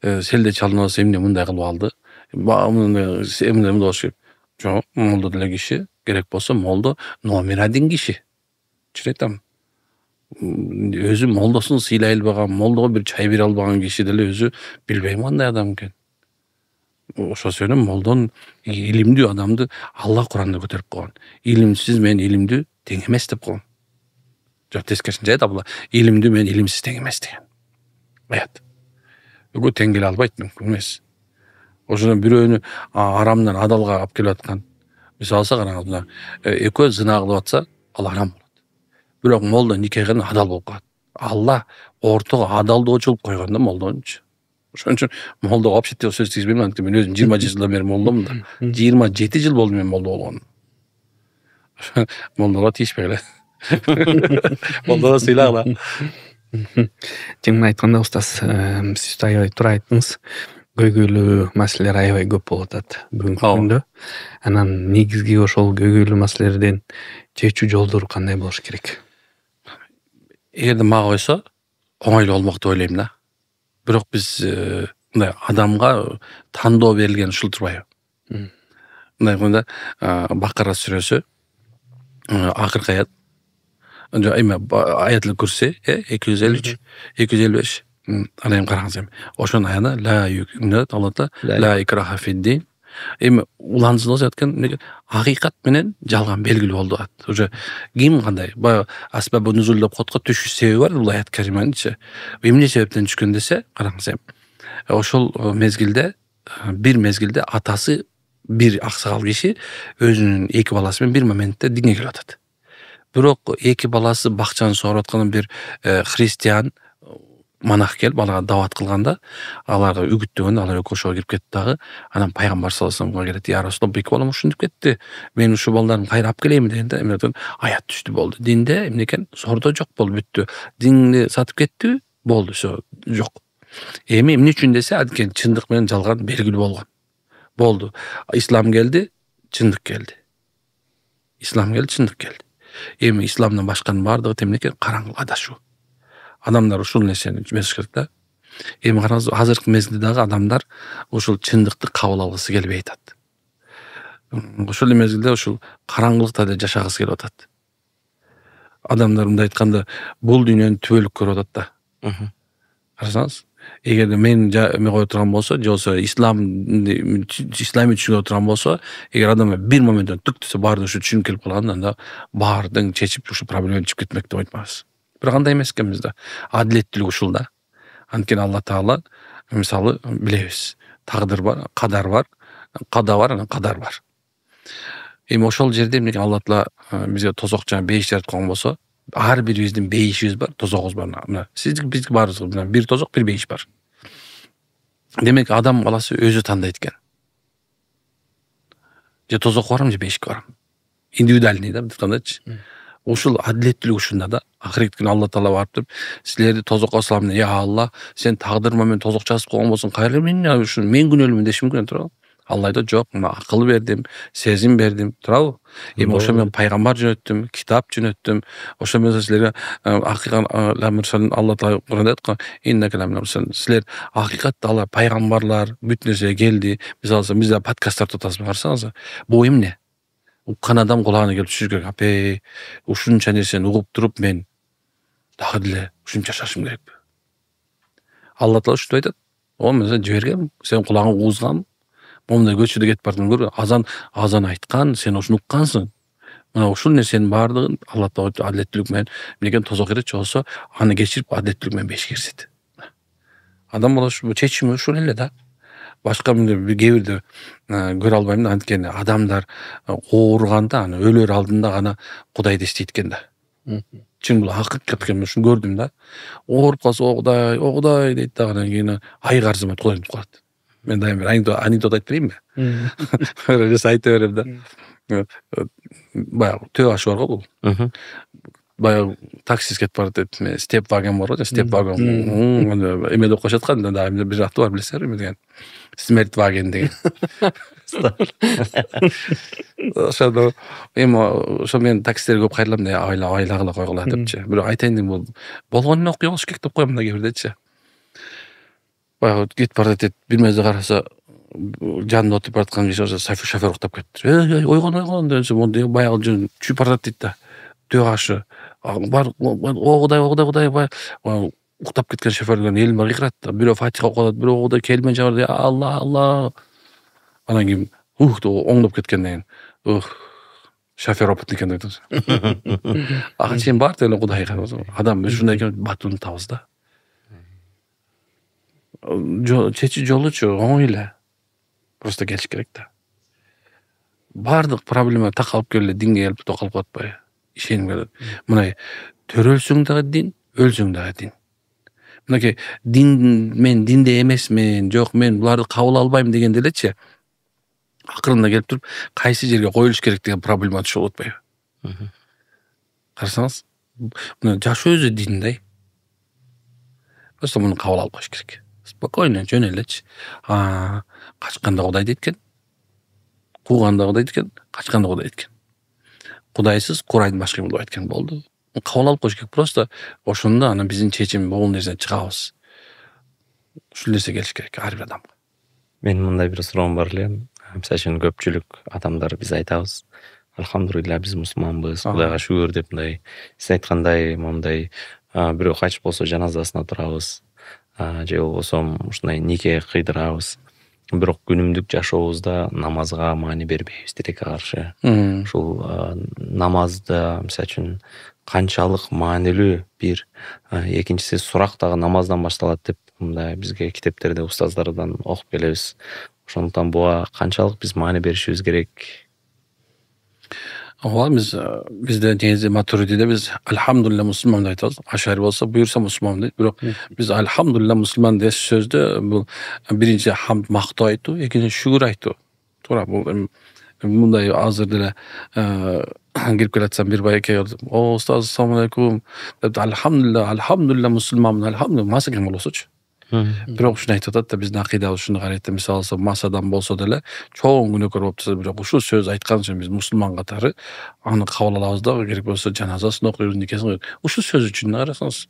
Селде чалынып алса, эмне мындай кылып алды. Эмне болуш керек? Жок, молдо деле киши, керек болсо молдо номер 1 киши. Түшүнүп атам. Өзү молдосун сыйлай албаган, молдого бир чай бере албаган киши деле өзү билбейм кандай адам экен. Ошо себептен молдон илимдүү адамды Алла Куранда көтөрүп койгон. Илимсиз мен илимдүү тең эмес деп койгон. Жок, тескерисинче айтат, бул илимдүү мен илимсиз тең эмес деген. Аят. Өгө тең келе албайт, мүмкүн эмес. Ошондон бирөөнү арамдан адалга алып келип аткан. Мисалы караңыз, экөө зына кылып атса, ал арам болот. Бирок молдо никеге адал болуп калат. Алла ортого адалдоочулук койгон да молдончу. Ошон үчүн молдого вообще сөз тийгизбейм. Анткени мен өзүм 20 жылдан бери молдомун да. 27 жыл болду мен молдо болгону. Молдого тийишпей эле. Молдого сыйлагыла. Чынын айтканда устаз, сиз аябай туура айттыңыз. Көйгөйлүү маселелер аябай көп болуп атат бүгүнкү күндө. Анан негизги ошол көйгөйлүү маселелерден чечүү жолдору кандай болуш керек? Эгерде мага койсо, оңойлуу болмок деп ойлойм да. Бирок биз мындай адамга тандоо берилген ушул турбайбы? Мындай айтканда, Бакара сүрөсү акыркы аят, эме аятыл курси 253, 255. Анан караңыз эми. Ошонун аягында ла юкминат Аллата ла икраха фиддин. Эми улансыз жаткан акыйкат менен жалган белгилүү болду ат. Уже ким кандай баягы асбабы нузул деп котко түшүш себеби бар бул аят кариманычы. Эмне себептен түшкөн десе, караңыз эми. Ошол мезгилде бир мезгилде атасы бир аксакал киши өзүнүн 2 баласы менен бир моментте динге келип атат. Бирок 2 баласы бакчаны сууруп атканда бир христиан монах келип аларга дават кылганда, аларга үгүттөгөндө алар ошого кирип кетти дагы. Анан пайгамбар саллаллаху алейхи ва салламга келет: "Я Расулаллах, 2 балам ушинтип кетти. Мен ушу балдарын кайра алып келейинби?" дегенде, эмнеден аят түштү, болду. Динде эмне экен? Сордо жок болду, бүттү. Динди сатып кетти, болду, всё, жок. Эми эмне үчүн десе, анткени чындык менен жалган белгилүү болгон. Болду. Ислам келди, чындык келди. Ислам келди, чындык келди. Эми исламдан башканын баардыгы эмне экен? Караңгы адашуу. Адамдар ушул нерсени түшүнүш керек да. Эми караңыз, азыркы мезгилде дагы адамдар ушул чындыкты кабыл алгысы келбей атат. Ошол мезгилде ушул караңгылыкта да жашагысы келип атат. Адамдар мындай айтканда, бул дүйнөнү түбөлүк көрүп атат да. Карасаңыз, эгерде мен эме коюп турган болсо, же болсо исламий түшүнүп турган болсо, эгер адам бир моменттен түк десе баары ушу түшүнүп келип калганда, анда баардыгын чечип ушу проблеманы чыгып кетмек деп айтпайбыз. Бирок андай эмес экенбиз да. Адилеттүүлүк ушул да. Анткени Алла Таала, мисалы, билебиз. Тагдыр бар, кадар бар, када бар, анан кадар бар. Эми ошол жерде эмне Алла Таала бизге тозок жана бейиш жаратып койгон болсо, ар бирибиздин бейишибиз бар, тозогубуз бар. Мына сиздики, биздики баарыбызга бир тозок, бир бейиш бар. Демек адам баласы өзү тандайт экен. Же тозокко барам, же бейишке барам. индивидуальный да мынтип айткандачы. Ушул адилеттүүлүк ушунда да. Акырет күнү Алла Таала барып туруп, силерди тозокко салам деп, я Алла, сен тагдырыма мен тозок жазып койгон болсоң, кайра мен ушу мен күнөөлүмүн дешим мүмкүн туурабы? Алла айтат, жок, мен акыл бердим, сезим бердим, туурабы? Эми ошо мен пайгамбар жөнөттүм, китап жөнөттүм. Ошо менен силерге Алла Таала Куранда айткан, силер акыйкатта алар пайгамбарлар бүт нерсе келди. Мисалы биз да подкасттар тутасыз, карасаңыз. Бул эмне? Уккан адам кулагына келип түшүр керек. Апей, ушунча нерсени угуп туруп мен дагы деле ушунча жашашым керекпи? Алла Таала ушинтип айтат. Мен сени жибергем, сен кулагың угузган. Момундай көчөдө кетип бардың көрбү? Азан айткан, сен ушуну уккансың. Мына ушул нерсенин баардыгын Алла Таала адилеттүүлүк менен менен тозок эречи болсо, аны кечирип адилеттүүлүк менен бешке кирсет. Адам болуш бул чечими ушул эле да. Башка кээ бирде көрө албайм да, анткени адамдар ооруганда, аны өлөр алдында гана Кудайды эстейт экен да. Чын бул акыйкат экен, мен ушуну көрдүм да. Ооруп калса, о Кудай дейт да, анан кийин айга арзымайт, Кудай утуп калат. Мен дайым бир анекдот айтып берейинби? Айта берем да. Баягы төө ашы бар го бул. Баягы таксист кетип барат деп, степ ваген бар го, степ ваген. Эме деп коюшат да, бир аты бар, билесиңерби эме деген. Смерть ваген деген. Ошондо эми ошо мен таксистерге көп кайрылам да, айлагыла койгула депчи. Бирок айтайын дегем, бул болгонун окуй болуш керек деп коем да кээ бирдечи. Баягы кетип барат дейт, бир мезде караса жанында отуруп бараткан шофер уктап кетти. Ойгон десе, монда баягы чүйүп барат дейт да. Төө ашы бар, о Кудай уктап кеткен шоферлердин элин бар кыйкырат да. Бирөө Фатиха окуп, бирөө Кудай келмен жабыр, Алла. Анан кийин деп оңдоп кеткенден кийин, шофер опытный экен дейт. Ага чейин бар деле Кудайга. Адам ушундай экен, батууну табыз да. Чечи жолучу оңой эле. Просто келиш керек да. Бардык проблема такалып келе динге келип токалып атпайбы? Ишеним керек. Мынай төрөлсөң дагы дин, өлсөң дагы дин. Мынакей дин, мен динде эмесмин, жок мен буларды кабыл албайм деген делечи. Акырында келип туруп, кайсы жерге коюлуш керек деген проблема түшүп атпайбы? Карасаңыз, мына жашоо өзү дин да. Просто муну кабыл алып коюш керек. Спокойно, жөн элечи. Качканда Кудай дейт экен. Кууганда Кудай дейт экен, качканда Кудай дейт экен. Кудайсыз Курайдын башка эме болбойт экен, болду. Кабыл алып коюш керек. Просто ошондо анан биздин чечим бул нерседен чыгабыз. Ушул нерсе келиш керек ар бир адамга. Менин мындай бир суроом бар эле. Мисалы үчүн көпчүлүк адамдар биз айтабыз, алхамдулилля биз мусулманбыз, Кудайга шүгүр деп мындай. Сиз айткандай, мондай бирөө кайтыш болсо жаназасына турабыз. Же болбосо ушундай нике кыйдырабыз. Бирок күнүмдүк жашообузда намазга маани бербейбиз, тилекке каршы. Ушул намазда мисалы үчүн канчалык маанилүү бир, экинчиси сурак дагы намаздан башталат деп мындай бизге китептерде устаздардан окуп келебиз. Ошондуктан буга канчалык биз маани беришибиз керек? Ооба, бизде негизи Матуридиде биз алхамдулилля мусулман деп айтабыз. Ашари болсо буюрса мусулман дейт. Бирок биз алхамдулилля мусулман деген сөздө бул биринчи хамд мактоо айтуу, экинчи шүгүр айтуу. Туура, бул мындай азыр деле кирип келатсам бир байке, "О, устаз, ассаламу алейкум" деп, алхамдулилля мусулманмын, алхамдулилля мас экен болсочу. Бирок ушуну айтып атат да, биздин акыйдабыз ушуну карайт. Мисалы мас адам болсо деле, чоң күнөөкөр болуп турса, бирок ушул сөз айткан үчүн биз мусулман катары аны кабыл алабыз да, керек болсо жаназасын окуйбуз, никесин окуйбуз. Ушул сөз үчүн карасаңыз,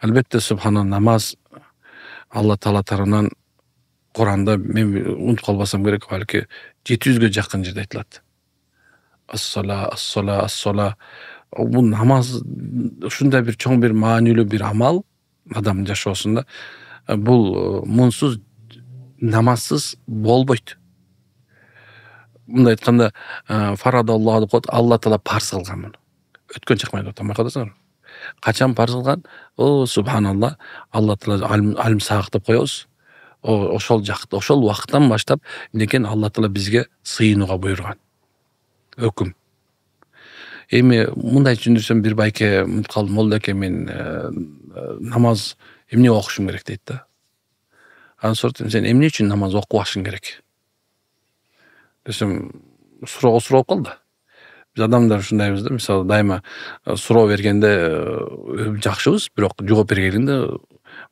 албетте субхана намаз Алла Таала тарабынан Куранда мен унутуп калбасам керек, балки 700гө жакын жерде айтылат. Ас-сала. Бул намаз ушундай бир чоң бир маанилүү бир амал адамдын жашоосунда. Бул мунсуз намазсыз болбойт. Мындай айтканда, фарадаллаху деп коет, Алла Таала парз кылган муну. Өткөн чакмай деп байкадыңызбы? Качан парз кылган? Субханалла, Алла Таала алим саак деп коебуз. Ошол жакта, ошол убакыттан баштап менен Алла Таала бизге сыйынууга буйруган. Өкүм. Эми мындай түшүндүрсөм, бир байке мынтип калдым, молда эке, мен намаз эмне окушум керек дейт да. Анан сурап, сен эмне үчүн намаз окубашың керек? Десем, суроо калды. Биз адамдар ушундайбыз да, мисалы дайыма суроо бергенде жакшыбыз, бирок жооп бергенде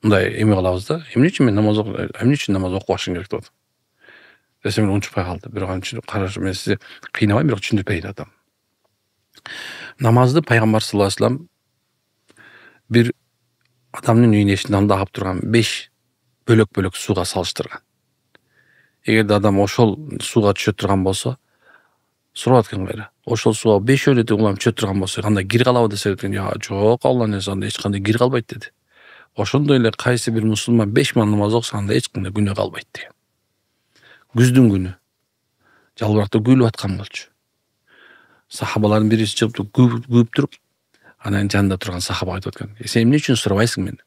мындай эме кылабыз да. Эмне үчүн мен эмне үчүн намаз окубашым керек деп атам. Десем унчукпай калды. Бирок анын үчүн караш, мен сизди кыйнабайм, бирок түшүндүрүп атам. Намазды пайгамбар саллаллаху алейхи вассалам бир адамдын үйүнүн эшигин алдында калып турган 5 бөлөк сууга салыштырган. Эгерде адам ошол сууга түшө турган болсо, сурап аткан кайра. Ошол сууга 5 рет улам түшө турган болсо, кандай кире калабы десе, жок, Алланын өзү анда эч кандай кире калбайт деди. Ошондой эле кайсы бир мусулман 5 мал намаз окуса, анда эч кандай күнөө калбайт деген. Күздүн күнү жалбыракта күйлүп аткан болчу. Сахабалардын бириси чыгып күйүп туруп, анан жанында турган сахаба айтып аткан: "Сен эмне үчүн сурабайсың мени?"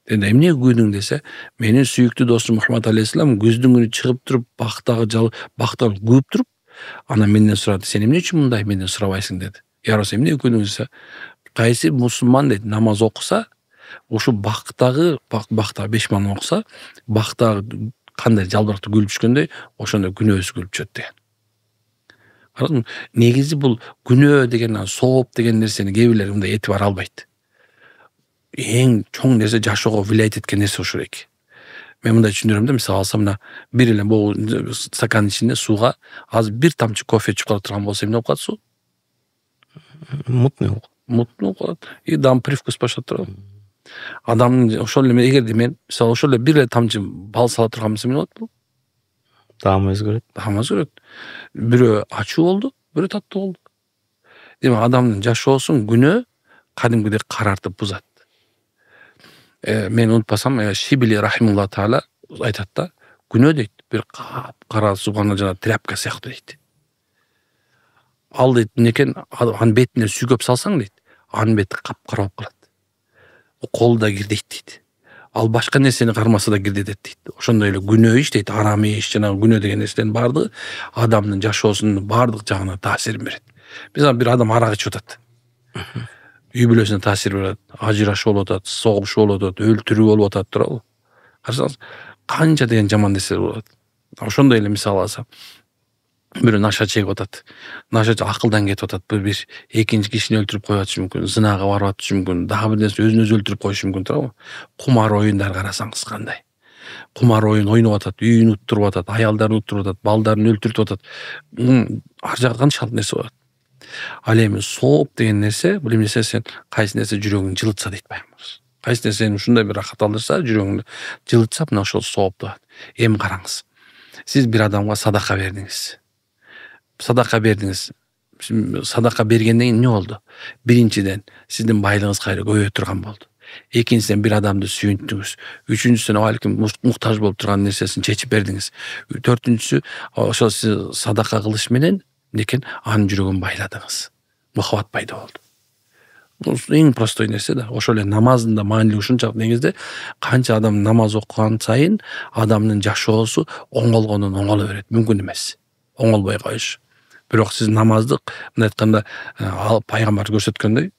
Деди: "Эмне күйдүң?" десе, "Менин сүйүктүү досум Мухаммад алейхиссалам күздүн күнү чыгып туруп, бактагы күйүп туруп, анан менден сурады: Сен эмне үчүн мындай менден сурабайсың?" деди. "Я Расул, эмне күйдүң?" десе, "Кайсы мусулман деди намаз окуса, ушу бактагы 5 мал окуса, бактагы кандай жалбыракта күлүп түшкөндөй, ошондой күнөөсү күлүп түшөт" деген. Карадыңбы? Негизи бул күнөө деген, сооп деген нерсени кээ бирлер мындай этибар албайт. Эң чоң нерсе жашоого влиять эткен нерсе ушул эки. Мен мындай түшүндүрөм да, мисалы алсам, мына бир эле бул стакан ичинде сууга азыр бир тамчы кофе түшүп кала турган болсо, эмне болуп калат суу? Мутный болуп калат. И дам привкус баштап турат. Адамдын ошол эле, эгерде мен мисалы ошол эле бир эле тамчы бал сала турган болсо, эмне болот бул? таамы өзгөрөт. Бирөө ачуу болду, бирөө таттуу болду. Демек адамдын жашоосун күнөө кадимкидей карартып бузат. Мен унутпасам, Шибли рахимулла таала айтат да, күнөө дейт, бир кара субхана жана тряпка сыяктуу дейт. Ал дейт, некен анын бетине сүйгөп салсаң дейт, анын бети капкара болуп калат. Колу да кирдейт дейт. Ал башка нерсени кармаса да кирдетет дейт. Ошондой эле күнөө иш дейт, арам иш жана күнөө деген нерселердин баардыгы адамдын жашоосунун баардык жагына таасирин берет. Мисалы бир адам арак ичип атат. Үй бүлөсүнө таасир берет, ажырашуу болуп атат, согушуу болуп атат, өлтүрүү болуп атат, туурабы? Карасаңыз, канча деген жаман нерселер болуп атат. Ошондой эле мисал алсам, бирөө наша чегип атат. Наша акылдан кетип атат, бир экинчи кишини өлтүрүп коюп атышы мүмкүн, зынага барып атышы мүмкүн, дагы бир нерсе өзүн өзү өлтүрүп коюшу мүмкүн, туурабы? Кумар оюндар карасаңыз кандай. Кумар оюн ойноп атат, үйүн уттуруп атат, аялдарын уттуруп атат, балдарын өлтүрүп атат. Ар жакта канчалык нерсе болот. Ал эми сооп деген нерсе, бул эмне, сен кайсы нерсе жүрөгүңдү жылытса дейт пайгамбарыбыз. Кайсы нерсе сени ушундай бир рахат алдырса, жүрөгүңдү жылытса, мына ошол сооп деп. Эми караңыз. Сиз бир адамга садака бердиңиз. Садака бергенден кийин эмне болду? Биринчиден, сиздин байлыгыңыз кайра көбөйө турган болду. Экинчиден, бир адамды сүйүндүңүз. Үчүнчүсүнөн, балким муктаж болуп турган нерсесин чечип бердиңиз. Төртүнчүсү, ошол сиз садака кылыш менен некен анын жүрөгүн байладыңыз. Мухаббат пайда болду. Бул эң простой нерсе да. Ошол эле намаздын да маанилиги ушунчалык. Негизде канча адам намаз окуган сайын адамдын жашоосу оңолгондон оңоло берет. Мүмкүн эмес. Оңолбой коюш. Бирок сиз намазды, мындай айтканда, пайгамбар көрсөткөндөй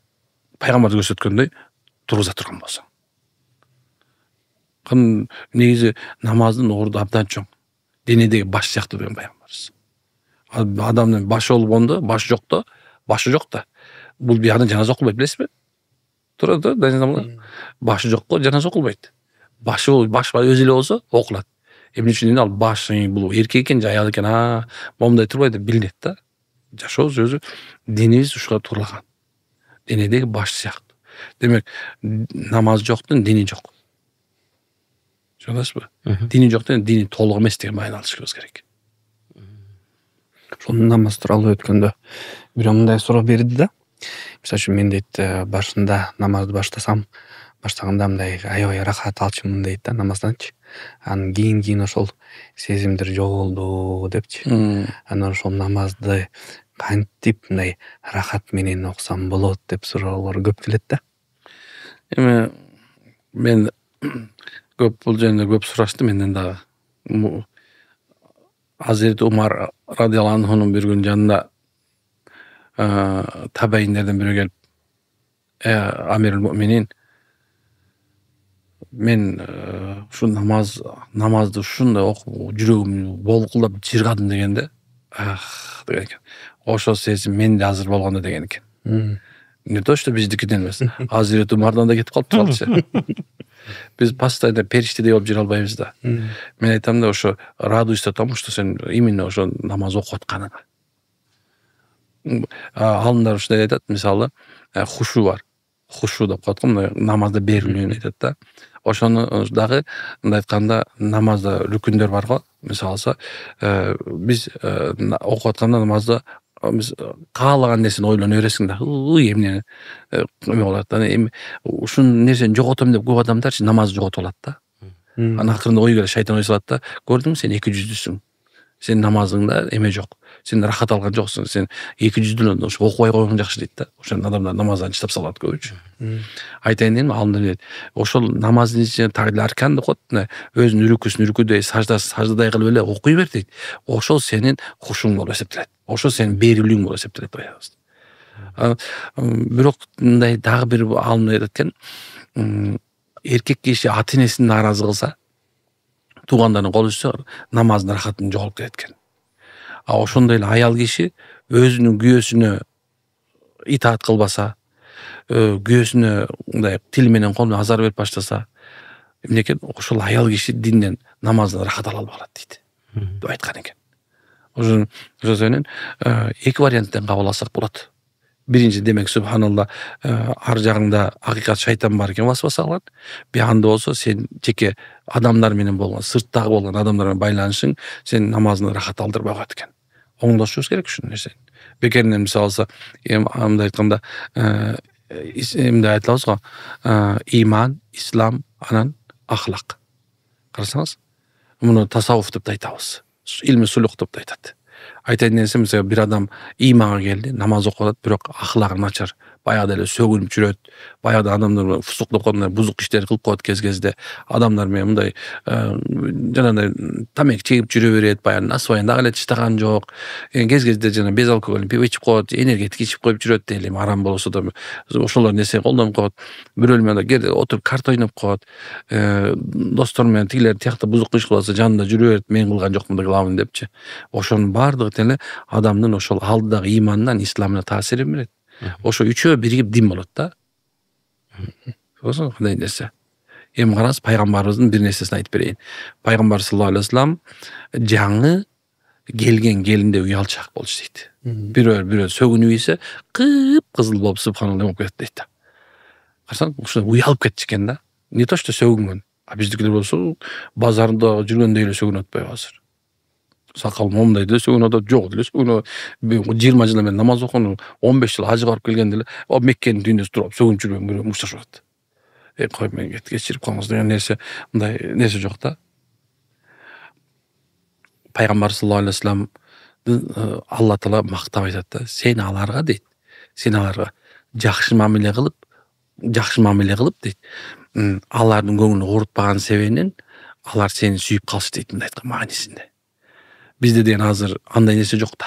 тургуза турган болсоң. Негизи намаздын орду абдан чоң. Денедеги баш сыяктуу деген пайгамбарыбыз. Адамдын башы болгондо, башы жок да. Бул биягынан жаназа окулбайт, билесизби? Турат да, башы жокко жаназа окулбайт. Баш өзү эле болсо окулат. Эмне үчүн ал баш, бул эркек экен же аял экен, момундай турбайт деп билинет да. Жашообуз өзү, денибиз ушуга турлаган. Денедеги баш сыяктуу. Демек, намаз жоктун дини жок. Жолдашпы? Дини жоктун дини толук эмес деген маани алышыбыз керек. Ошол намаз тууралуу өткөндө бирөө мындай суроо берди да. Мисалы үчүн мен дейт, башында намазды баштаганда мындай аябай рахат алчумун дейт да, намазданчы. Анан кийин ошол сезимдер жоголду депчи. Анан ошол намазды кантип мындай рахат менен окусам болот деп суроолор көп келет да. Эми мен бул жөнүндө көп сурашты менден дагы. Азерет Умар радиаллаху анхунун бир күн жанында табайиндерден бирөө келип, Амирул Муъминин, мен ушу намазды ушундай окуп жүрөгүм болкулдап жыргадым дегенде, деген экен. ошол сезим менде азыр болгондо деген экен. Не то что биздикиден эмес. Азирети Умардан да кетип калыптырчы. Биз постоянно периштедей болуп жүрө албайбыз да. Мен айтам да ошо радуйся тому, что сен именно ошо намаз окуп атканыңа. Алымдар ушундай айтат, мисалы, хушу бар. Хушу деп коет го, намазда берилүүнү айтат да. Ошону дагы мындай айтканда намазда рүкүндөр бар го. Мисалы, биз окуп атканда намазда биз каалаган нерсени ойлоно бересиң да. Эмне болот да. Ушул нерсени жоготом деп көп адамдарчы намаз жоготуп алат да. Анан акырында ой келет, шайтан ой салат да. Көрдүңбү, сен 200-дүсүң. Сен намазыңда эме жок. Сен рахат алган жоксуң. Сен 200-дүнөн ошо окубай койгоң жакшы дейт да. Ошон адамдар намаздан чыдап салат көбүнчө. Айтайын дегеним, алымдар дейт. Ошол намаздын ичинде тагы аркан деп коет. Өзүнүн үрүкүсүн үрүкүдөй, саждадай кылып эле окуй бер дейт. Ошол сенин хушуң болуп эсептелет. Ошол сенин берилүүң болуп эсептелет аябыз. Бирок мындай дагы бир алым айтат экен. Эркек киши ата-энесин нааразы кылса, туугандарын кол үзсө, намаздын рахатын жоголуп кетет экен. Ошондой эле аял киши өзүнүн күйөөсүнө итаат кылбаса, күйөөсүнө мындай тил менен кол менен азар берип баштаса, эмнекен ошол аял киши динден, намаздан рахат ала албай калат дейт. Деп айткан экен. Ошо сенен эки варианттан кабыл алсак болот. Биринчи, демек, субханалла, ар жагыңда акыйкат шайтан бар экен васваса кылат. Биягында болсо сен жеке адамдар менен болгон, сырттагы болгон адамдар менен байланышың сен намазыңды рахат алдырбай коет экен. Оңдошубуз керек ушул нерсени. Бекеринен мисалы, мындай айтканда, эмне айтабыз го? Иман, ислам, анан ахлак. Карасаңыз, муну тасаввуф деп айтабыз. Илми сулук деп айтат. Айтайын дегенсем, мисалы, бир адам иманга келди, намаз окуп атат, бирок ахлагы начар, баягыда эле сөгүнүп жүрөт, баягыда адамдар фусук деп коет, бузук иштерди кылып коет кез-кезде, адамдар менен мындай жанагындай тамек чегип жүрө берет, баягы насвайын дагы эле чыштаган жок. Кез-кезде жана безалкогольный пиво ичип коет, энергетик ичип коюп жүрөт дейли, арам болсо да ошолор нерсе колдонуп коет. Бирөө менен отуруп карта ойноп коет. Достор менен тигилер тиякта бузук иш кылса, жанында жүрө берет, мен кылган жокмун да кылабын депчи. Ошонун бардыгы деле адамдын ошол алдыдагы иманынан, исламына таасирин берет. Ошо үчөө биригип дин болот да. Ошо кандай нерсе. Эми караңыз, пайгамбарыбыздын бир нерсесин айтып берейин. Пайгамбар саллаллаху алейхи вассалам жаңы келген келинде уялчак болчу дейт. Бирөө сөгүнүп ийсе, кып-кызыл болуп субханалла болуп кетет дейт. Карасаң, ошо уялып кетишкен да. Не то что сөгүнгөн. Биздикилер болсо базарда жүргөндө эле сөгүнүп атпайбы азыр. Сакал момундай деле сөгүнүп атат, жок деле сөгүнүп. 20 жыл мен намаз окуну, 15 жыл ажы барып келгенде эле, Меккенин дүйнөсү туруп сөгүнүп жүргөн бирөө мушташып атат. Кой мен кечирип коюңуз деген нерсе, мындай нерсе жок да. Пайгамбар саллаллаху алейхи вассалам Алла таала мактап айтат да, сен аларга дейт. Сен аларга жакшы мамиле кылып дейт. Алардын көңүлүн оорутпаган себебинен алар сени сүйүп калышы дейт, мындай айткан маанисинде. Бизде деген азыр андай нерсе жок да.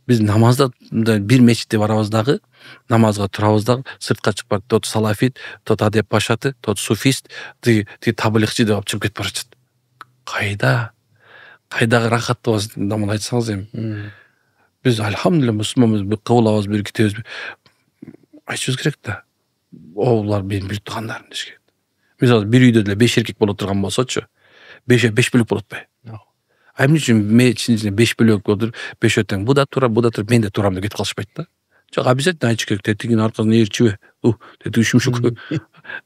Биз намазда бир мечитте барабыз дагы, намазга турабыз дагы, сыртка чыгып барып, тот салафит, тот адеп башаты, тот суфист, ти таблихчи деп чыгып кетип баратат. Кайдагы рахат болот, муну айтсаңыз эми. Биз альхамдулилля мусулманбыз, бир кылабыз, бир кетебиз. Айтышыбыз керек да. Олар менин бир туугандарым деш керек. Мисалы, бир үйдө деле 5 эркек боло турган болсочу, 5 бөлөк болот атпайбы? Эмне үчүн мечиттин ичинде 5 бөлөк болуп, 5 тең бу да туура, мен да туурам деп кетип калышпайт да. Жок, обязательно айтыш керек, тетигин аркасынан ээрчиби. Тетиги шумшук.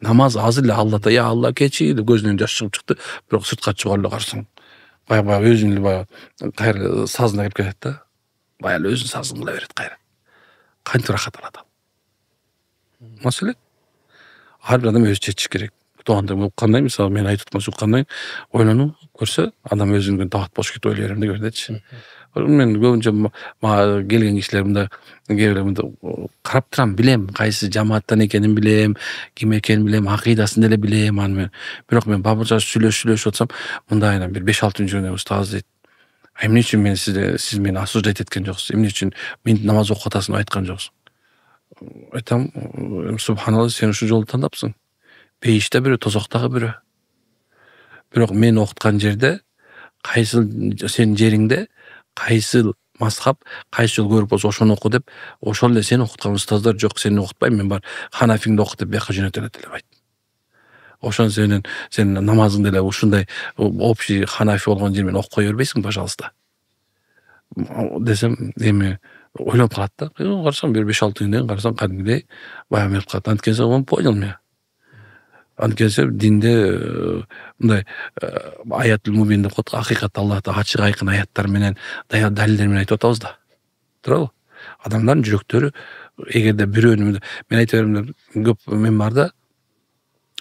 Намаз азыр эле Аллата, я Алла кечи деп көзүнөн жаш чыгып чыкты, бирок сыртка чыгып эле карасаң, баягы өзүнүн эле кайра сазына кирип кетет да. Баягы эле өзүнүн сазын кыла берет кайра. Кантип рахат алат ал. Маселе ар бир адам өзү чечиш керек. Туугандары кандай, мисалы, мен айтып аткан сөз кандай ойлонуп көрсө, адам өзүнүн табат болуш керек ойлой берем деп бердечи. Мен көбүнчө мага келген кишилер мында карап турам, билем, кайсы жамааттан экенин билем, ким экенин билем, акыйдасын деле билем аны мен. Бирок мен бабырча сүйлөшүп атсам, мындай бир 5-6 жыл устаз дейт. Эмне үчүн мен сиз мени осуждать эткен жоксуз? Эмне үчүн мен намаз окуп атасың деп айткан жоксуң? Айтам, субханалла, сен ушу жолду тандапсың. Бейиште бирөө, тозоктогу бирөө. Бирок мен окуткан жерде, кайсыл сенин жериңде, кайсыл мазхаб кайсы жол көрүп болсо ошону оку деп, ошол эле сени окуткан устаздар жок, сени окутпайм, мен бар Ханафиңди оку деп бияка жөнөтөлөт деле байт. Ошон сенин намазыңды эле ушундай общий Ханафи болгон жер менен окуп кое бербейсиң, пожалуйста десем, эми ойлонуп калат да. Карасаң бир 5-6 күндөн карасаң кадимгидей баягы эмелип калат. Анткени он понял мен. Анткени динде мындай аятул мубин деп коет, акыйкат Аллахта ачык айкын аяттар менен, далилдер менен айтып атабыз да. Туурабы? Адамдардын жүрөктөрү эгерде бирөөнү мен айта берем, көп мен бар да,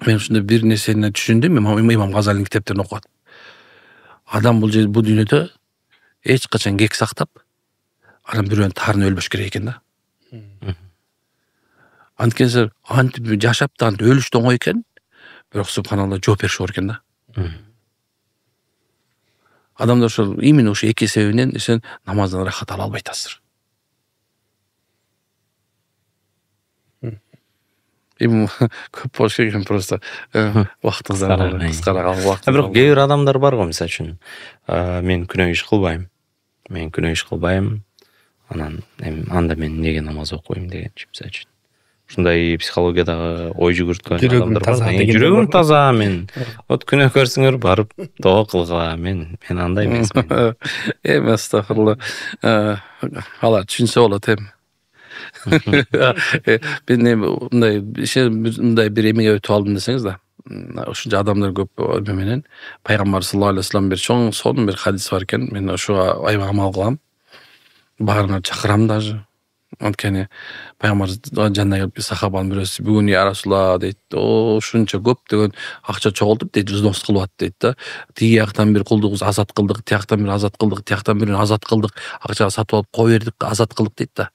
мен ушундай бир нерсени түшүндүм, Имам Газалинин китептерин окуп атып. Адам бул дүйнөдө эч качан кек сактап, анан бирөөнүн таарына өлбөш керек экен да. Анткени антип жашап да өлүш да оңой экен, бирок субханалла жооп бериш оор экен да. Адамдар ошол именно ошо эки себебинен сен намаздан рахат ала албай атасыздар. Эми көп болуш керек экен, просто убактыңыздар кыскара калып. Бирок кээ бир адамдар бар го, мисалы үчүн, мен күнөө иш кылбайм, анан эми анда мен эмнеге намаз окуйм дегенчи, мисалы үчүн. Ушундай психологиядагы ой жүгүрткөн адамдар бар. Жүрөгүм таза, мен вот күнөө көрсөңөр барып доо кылгыла, мен андай эмесмин. Эми астагфирулла. Алар түшүнсө болот эми. Мен мындай бир эмеге өтүп алдым десеңиз да, ушунча адамдар көп менен пайгамбар саллаллаху алейхи вассалам бир чоң сонун бир хадис бар экен. Мен ошого аябай амал кылам. Баарына чакырам даже. Анткени пайгамбар жанына келип сахабанын бирөөсү бүгүн я Расулалла дейт, ушунча көп деген акча чогултуп дейт, взнос кылып дейт да. Тиги жактан бир кулдугубуз азат кылдык, тияктан бир азат кылдык, тияктан бирин азат кылдык, акчага сатып алып кое бердик, азат кылдык дейт да.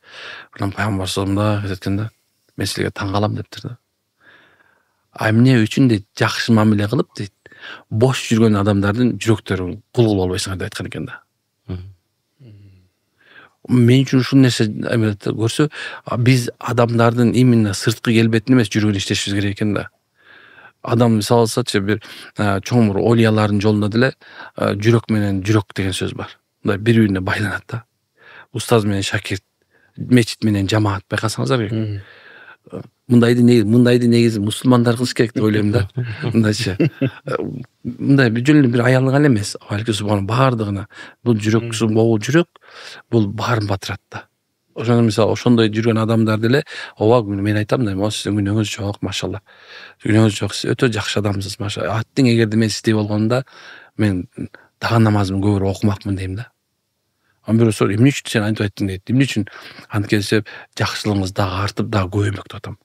Анан пайгамбар саллаллаху алейхи вассалам да, мен силерге таң калам дептир да. Эмне үчүн дейт, жакшы мамиле кылып дейт, бош жүргөн адамдардын жүрөктөрүн кул кылып албайсыңар деп айткан экен да. Мен үчүн ушул нерсе көрсө, биз адамдардын именно сырткы келбетин эмес жүрөгүн иштешибиз керек экен да. Адам мисалы алсачы, бир чоң бир олиялардын жолунда деле жүрөк менен жүрөк деген сөз бар. Мындай бири-бирине байланат да. Устаз менен шакирт, мечит менен жамаат, байкасаңыздар керек. Мындайды негизи мусулмандар кылыш керек деп ойлойм да. Мындайчы. Мындай бир аялдык эле эмес, балки субхан баардыгына. Бул жүрөк, могул жүрөк, бул баарын батырат да. Ошондо мисалы ошондой жүргөн адамдар деле, мен айтам да, сиздин күнөөңүз жок, машалла. Күнөөңүз жок, сиз өтө жакшы адамсыз, машалла. Аттың эгерде мен сиздей болгондо, мен дагы намазымды көбүрөөк окумакмын дейм да. Бирөө сор, эмне үчүн сен антип айттың дейт. Эмне үчүн? Анткени жакшылыгыңыз дагы артып, дагы көбөймөк деп атам.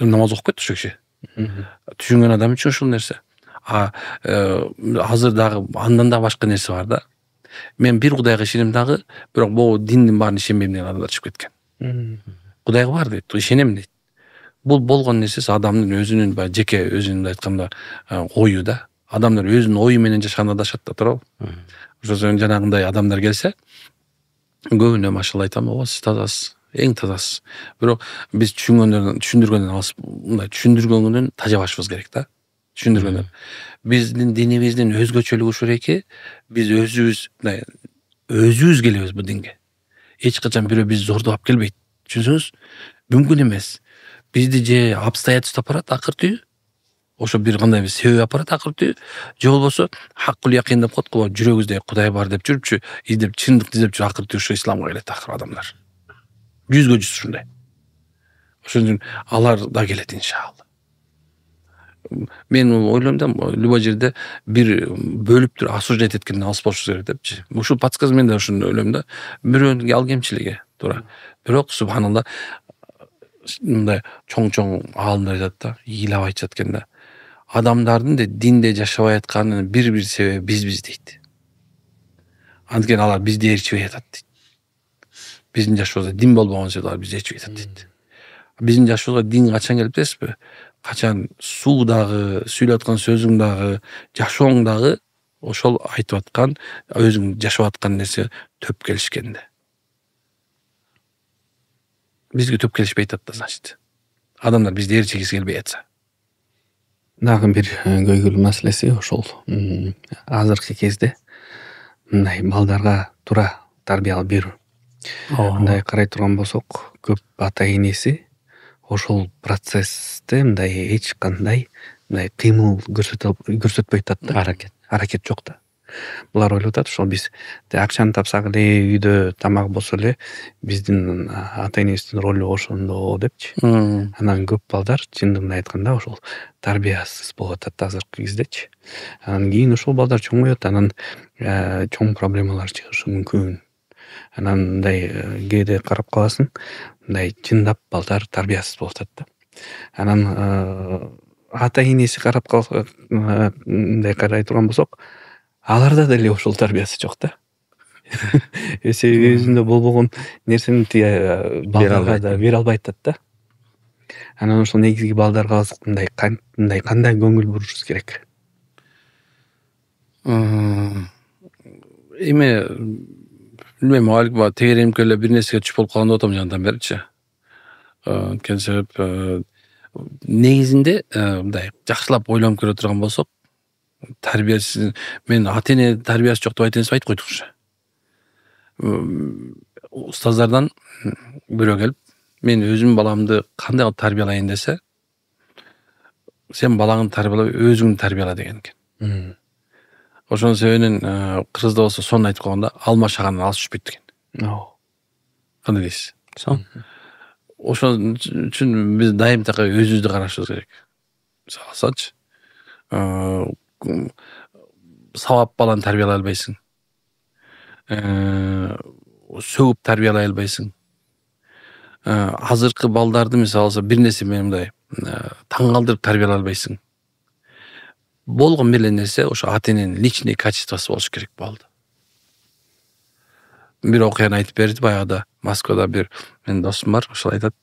Намаз окуп кетти ошо киши. Түшүнгөн адам үчүн ушул нерсе. Азыр дагы андан да башка нерсе бар да. Мен бир Кудайга ишенем дагы, бирок могу диндин баарын ишенбейм деген адамдар чыгып кеткен. Кудайга бар дейт, ишенем дейт. Бул болгон нерсеси адамдын өзүнүн жеке өзүнүн айтканда ою да. Адамдар өзүнүн ою менен жашаганда адашат да, туурабы? Ошо жанагындай адамдар келсе, көбүнө машалла айтам, сиз тазасыз, эң тазасыз. Бирок биз түшүндүргөндөн алыс, мындай түшүндүргөндөн тажабашыбыз керек да. Түшүндүргөндөн. Биздин динибиздин өзгөчөлүгү ушул эки, биз өзүбүз келебиз бу динге. Эч качан бирөө бизди зордоп алып келбейт. Түшүнсөңүз? Мүмкүн эмес. Бизди же обстоятельства апарат акыртыы, ошо бир кандай бир себеп апарат акыртыы, же болбосо хаккул якин деп коет го, жүрөгүбүздө Кудай бар деп жүрүпчү, издеп чындыкты издеп жүрүп акыртыы ушу исламга келет акыры адамдар. 100% ушундай. Ошон үчүн алар да келет иншалла. Мен ойлойм да, любой жерде бир бөлүп осуждать эткенден алыс болушубуз керек депчи. Ушул подсказ мен да ушуну ойлойм да. Бирөөнүн ал кемчилиги, туура. Бирок субханалла, мындай чоң аалымдар айтат да, ыйлап айтышат экен да. Адамдардын динде жашабай атканынын бир себеби бизбиз дейт. Анткени алар бизди ээрчибей атат дейт. Биздин жашообузда дин болбогон себептен алар бизди ээрчибей атат дейт. Биздин жашообузга дин качан келип десизби? Качан суудагы, сүйлөп аткан сөзүң дагы, жашооң дагы ошол айтып аткан, өзүң жашап аткан нерсе төп келишкенде. Бизге төп келишпей атат да, значит. Адамдар бизди ээрчигиси келбей атса. Дагы бир көйгүлүү маселеси ошол азыркы кезде мындай балдарга туура тарбия алып берүү. Мындай карай турган болсок, көп ата энеси ошол процессте мындай эч кандай мындай кыймыл көрсөтпөй атат да. Аракет жок да. Булар ойлоп атат, ошол биз акчаны тапсак эле, үйдө тамак болсо эле биздин ата энебиздин ролу ошондо депчи. Анан көп балдар чындыгын айтканда ошол тарбиясыз болуп атат азыркы кездечи. Анан кийин ошол балдар чоңоет, анан чоң проблемалар чыгышы мүмкүн. Анан мындай кээде карап каласың, мындай чындап балдар тарбиясыз болуп атат да. Анан ата энеси карап калса, мындай карай турган болсок, аларда деле ошол тарбиясы жок да. Өзүндө болбогон нерсени балдарга да бере албай атат да. Анан ошол негизги балдарга мындай кандай көңүл бурушубуз керек? Эми билбейм, балким тегеремке эле бир нерсеге түшүп болуп калган деп атам жандан беричи. Анткени себеп негизинде мындай жакшылап ойлонуп көрө турган болсок, тарбиясы, мен ата эне тарбиясы жок деп айтып койдук ушу. Устаздардан бирөө келип, мен өзүмдүн баламды кандай кылып тарбиялайын десе, сен балаңды тарбиялап, өзүңдү тарбияла деген экен. Ошонун себебинен кыргызда болсо сонун айтып койгондо, алма шагандан алыс түшпөйт деген. Кандай дейсиз? Ошон үчүн биз дайым така өзүбүздү карашыбыз керек. Мисалы алсачы, сабап баланы тарбиялай албайсың. Сөгүп тарбиялай албайсың. Азыркы балдарды мисалы алса бир нерсе менен мындай таң калтырып тарбиялай албайсың. Болгон эле нерсе ошо ата эненин личный качествосы болуш керек болду. Бир окуяны айтып берди баягыда. Москвада бир менин досум бар, ошол айтат.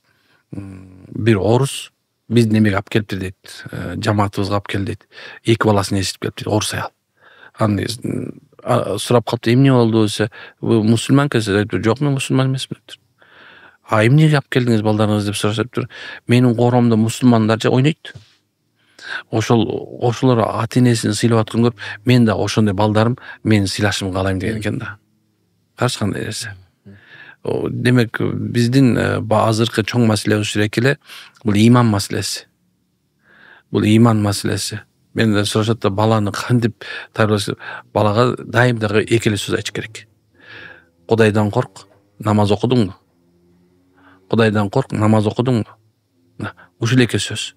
Бир орус биздин эмеге алып келиптир дейт, жамаатыбызга алып келди дейт. Эки баласын эситип келип дейт, орус аял. Аны сурап калыптыр, эмне болду десе, мусулманкасыз? Жок, мен мусулман эмесмин дептир. Эмнеге алып келдиңиз балдарыңызды деп сурашыптыр. Менин коромдо мусулмандар ойнойт. Ошолор ата энесин сыйлап аткан көрүп, мен да ошондой балдарым менин сыйлашымды каалайм деген экен да. Каршы кандай нерсе. Демек биздин азыркы чоң маселебиз элек эле бул иман маселеси. Менден сурашат да, баланы кантип тарбиялаш? Балага дайым дагы эки эле сөз айтыш керек. Кудайдан корк, намаз окудуңбу? Кудайдан корк, намаз окудуңбу? Ушул эки сөз.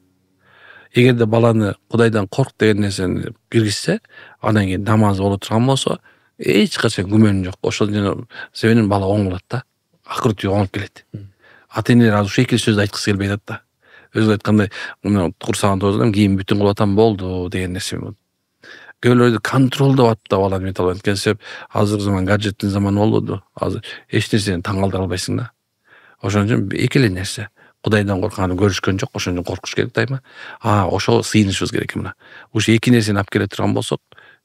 Эгерде баланы Кудайдан корк деген нерсени киргизсе, андан кийин намаз боло турган болсо, эч качан күмөн жок. Ошол себебинен бала оңолот да. Акыры түбү оңолуп келет. Ата энелер азыр ушу эки сөздү айткысы келбей атат да. Өзү айткандай, курсаган тооздан кийин бүтүн кылып атам болду деген нерсе болду. Көбөлөрдү контролдоп атып да баланы мете албайт. Себеп азыркы заман гаджеттин заманы болду. Азыр эч нерсени таң калтыра албайсың да. Ошон үчүн эки эле нерсе. Кудайдан коркканды көрүшкөн жок, ошон үчүн коркуш керек дайыма. Ошо сыйынышыбыз керек мына. Ушу эки нерсени алып келе турган болсок,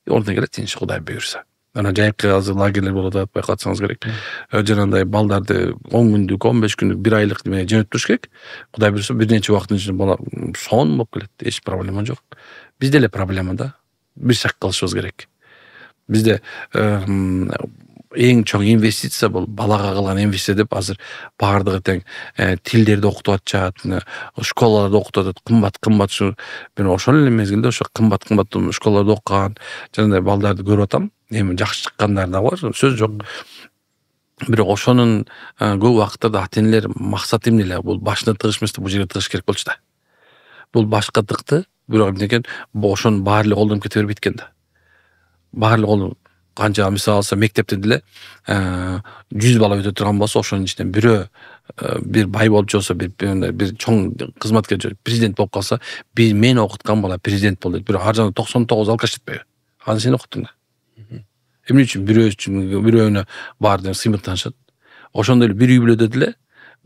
ордун келет, тинч Кудай буйрса. Анан жайкы азыр лагерлер болуп атат, байкатсаңыз керек. Жанагындай балдарды 10 күндүк, 15 күндүк, 1 айлык неме жөнөтүп туруш керек. Кудай буйрса бир нече убакыттын ичинде бала сонун болуп келет. Эч проблема жок. Бизде эле проблема да. Бир шак кылышыбыз керек. Бизде эң чоң инвестиция бул балага кылган инвестиция деп азыр баардыгы тең тилдерди окутуп атышат, школаларда окутуп атат, кымбат ушу. Мен ошол эле мезгилде ошо кымбат школаларда окуган жанагындай балдарды көрүп атам. Эми жакшы чыккандар да бар, сөз жок. Бирок ошонун көп убакытта ата энелер максаты эмне эле? Бул башына тыгыш эмес, бул жерге тыгыш керек болчу да. Бул башка тыкты, бирок эмне экен, ошонун баары эле колдонуп кете бербейт экен да. Баары эле канча мисалы алса мектепте деле 100 бала өтө турган болсо, ошонун ичинен бирөө бир бай болуп жолсо, бир чоң кызматкер президент болуп калса, мен окуткан бала президент болду дейт. Бирок ар жагында 99 алкаш жетпейби? Аны сен окуттуң да. Эмне үчүн бирөөнө баардыгы сыймыктанышат? Ошондой эле бир үй бүлөдө деле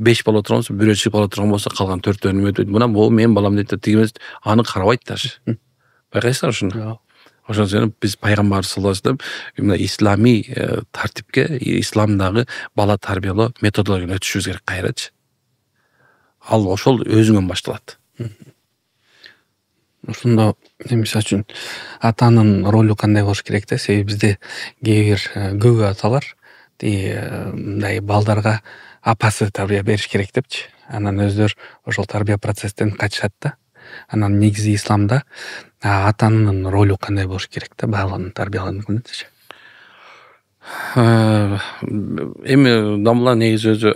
5 бала турган болсо, бирөө чыгып кала турган болсо, калган 4-төө неме өтөйт. Мына бул менин балам дейт да, тигимес, аны карабайт даже. Байкайсыздар ушуну? Ошон үчүн биз пайгамбарыбыз саллаллаху алейхи вассалам мына исламий тартипке, исламдагы бала тарбиялоо методологияны өтүшүбүз керек кайрачы. Ал ошол өзүңөн башталат. Ошондо мисалы үчүн атанын ролу кандай болуш керек да? Себеби бизде кээ бир көп аталар мындай балдарга апасы тарбия бериш керек депчи. Анан өздөр ошол тарбия процесстен качышат да. Анан негизи исламда атанын ролу кандай болуш керек да баланы тарбияланышчы. Эми дамла негизи өзү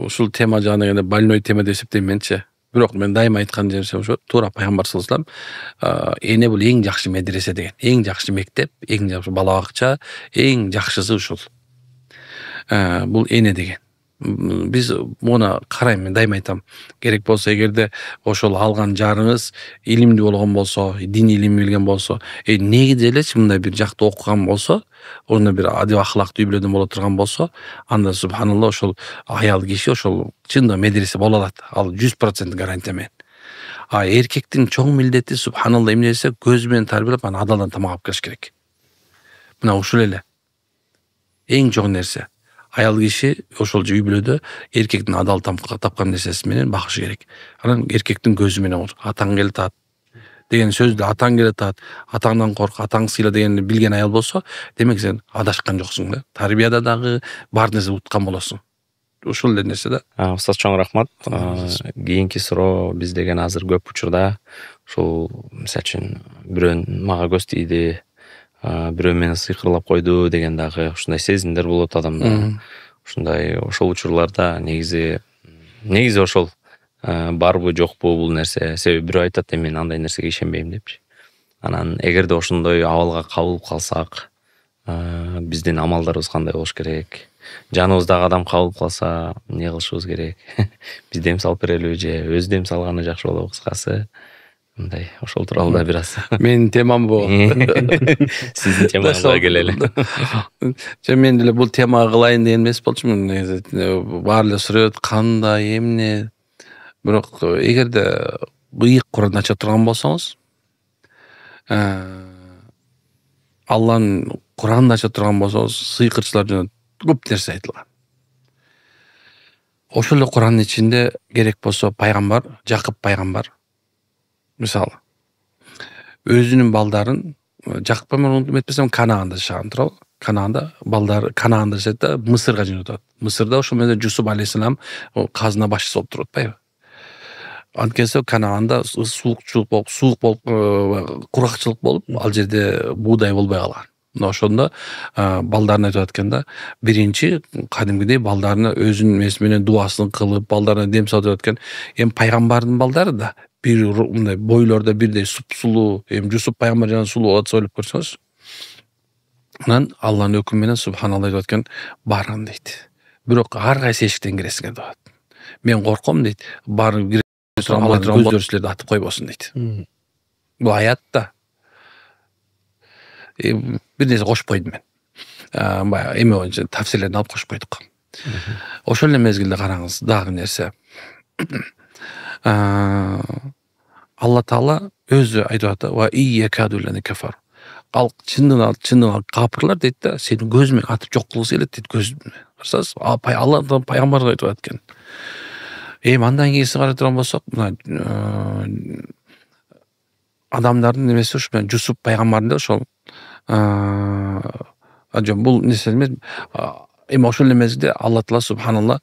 ушул тема жагына келгенде больной тема деп эсептейм менчи. Бирок мен дайыма айткан жерим ошо, туура пайгамбар саллаллаху алейхи вассалам эне бул эң жакшы медресе деген, эң жакшы мектеп, эң жакшы бала бакча, эң жакшысы ушул. Бул эне деген. Биз муну карайм, мен дайыма айтам. Керек болсо, эгерде ошол алган жарыңыз илимдүү болгон болсо, дин илим билген болсо, негизи элечи мындай бир жакта окуган болсо, ордуна бир адеп ахлактуу үй бүлөдөн боло турган болсо, анда субханалла ошол аял киши ошол чындыгы медресе боло алат. Ал 100% гарантия менен. Эркектин чоң милдети субханалла эмне десе, көзү менен тарбиялап, анан адалдан тамак алып келиш керек. Мына ушул эле эң чоң нерсе. Аял киши ошол үй бүлөдө эркектин адал тапкан нерсеси менен бакышы керек. Анан эркектин көзү менен ор. Атаң келет ат деген сөздү атаң келет ат, атаңдан корк, атаң сыйла дегенди билген аял болсо, демек сен адашкан жоксуң да. Тарбияда дагы бар нерсе уткан болосуң. Ушул эле нерсе да. Устаз чоң рахмат. Кийинки суроо биз деген азыр көп учурда ушул мисалы үчүн бирөөнүн мага көз тийди, бирөө мени сыйкырлап койду деген дагы ушундай сезимдер болот адамда. Ушундай ошол учурларда негизи ошол барбы жокпу бул нерсе. Себеби бирөө айтат, мен андай нерсеге ишенбейм депчи. Анан эгерде ошондой абалга кабылып калсак, биздин амалдарыбыз кандай болуш керек? Жаныбыздагы адам кабылып калса, эмне кылышыбыз керек? Биз дем салып берелиби же өзү дем салганы жакшы болобу? Кыскасы мындай ошол тууралуу да бир аз. Менин темам бул. Сиздин темаңызга келели. Мен деле бул темага кылайын деген эмес болчумун. Баары эле сурап кандай, эмне. Бирок эгерде быйык Кур'ан ача турган болсоңуз, Алланын Кур'анын ача турган болсоңуз, сыйкырчылар жөнүндө көп нерсе айтылган. Ошол эле Кур'андын ичинде керек болсо пайгамбар, Жакып пайгамбар мисалы өзүнүн балдарын, Жакып пайгамбар эметпесем Канаанда жашаган туурабы? Канаанда балдары Канаанда жашайт да Мысырга жөнөтөт. Мысырда ошол менен Жусуп алейхиссалам казына башчысы болуп туруп атпайбы? Анткенсе Канаанда суук болуп, куракчылык болуп, ал жерде буудай болбой калган. Мына ошондо балдарына айтып атканда, биринчи кадимгидей балдарына өзүнүн эмеси менен дуасын кылып, балдарына дем салып аткан. Эми пайгамбардын балдары да бир мындай бойлордо бирдей сулуу, эми Жусуп пайгамбар жана сулуу болот ойлоп көрсөңүз. Анан Алланын өкүмү менен субханалла айтып аткан, баргын дейт. Бирок ар кайсы эшиктен киресиңер деп атат. Мен корком дейт. Барып көздөрчүлөрдү атып койбосун дейт. Бул аят да. Бир нерсе кошуп койдум мен. Баягы эме боюнча тафсирлерин алып кошуп койдук. Ошол эле мезгилде караңыз, дагы нерсе. Алла Таала өзү айтып атат: "Ва iyyakadullan kafar." Ал чындыгы капырлар дейт да, сени көзү менен атып жок кылгысы келет дейт көзү. Карасаңыз, Алла пайгамбарга айтып аткан. Эми андан кийинси карай турган болсок, мына адамдардын немеси ушу менен Жусуп пайгамбардын да ошол бул нерсе эмес. Эми ошол эле мезгилде Алла Таала субханалла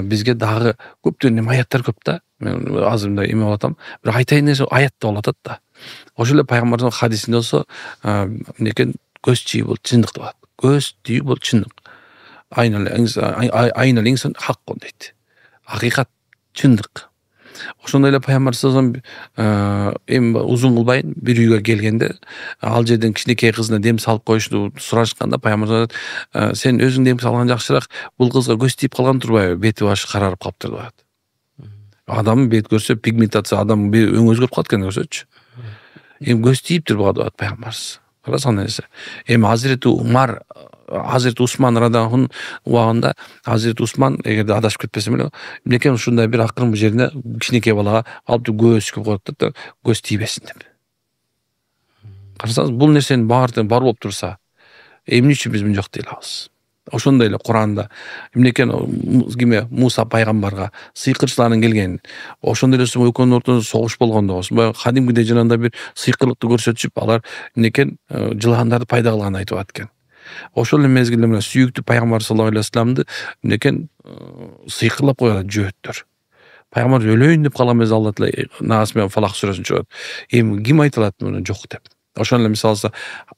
бизге дагы көптөгөн аяттар көп да. Мен азыр мындай эме болуп атам. Бирок айтайын десе аятта болуп атат да. Ошол эле пайгамбардын хадисинде болсо, эмнекен көз түйүү бул чындык деп атат. Көз түйүү бул чындык. Айнал инсан хаккон дейт. Акыйкат, чындык. Ошондой эле пайгамбар саллаллаху алейхи эми узун кылбайын, бир үйгө келгенде ал жерден кичинекей кызына дем салып коюшну сурашканда пайгамбар сен өзүң дем салган жакшыраак, бул кызга көз тийип калган турбайбы, бети башы карарып калыптыр деп атат. Адамдын бет көрсө пигментация, адамдын өңү өзгөрүп калат экен көрсөчү. Эми көз тийиптир буга деп атат пайгамбарыбыз. Карасаң нерсе. Эми Hazreti Усман радиаллаху убагында Hazreti Усман эгерде адашып кетпесем эле, эмнекен ушундай бир акырын жерине кичинекей балага алып көз сүкүп коет да, көз тийбесин деп. Карасаңыз, бул нерсенин баары бар болуп турса, эмне үчүн биз мын жок дей алабыз? Ошондой эле Кур'анда эмнекен Муса пайгамбарга сыйкырчылардын келген, ошондой эле экөөнүн ортосунда согуш болгондо, баягы кадимгидей жанагындай бир сыйкырлыкты көрсөтүшүп, алар эмнекен жыландарды пайда кылганын айтып аткан. Ошол эле мезгилде мына сүйүктүү пайгамбар саллаллаху алейхи вассаламды мынекен сыйкырлап коёт жөөттөр. Пайгамбар өлөйүн деп калган мезгилде Алла Таала Нас менен Фалак сүрөсүн чыгат. Эми ким айта алат муну жок деп. Ошол эле мисалы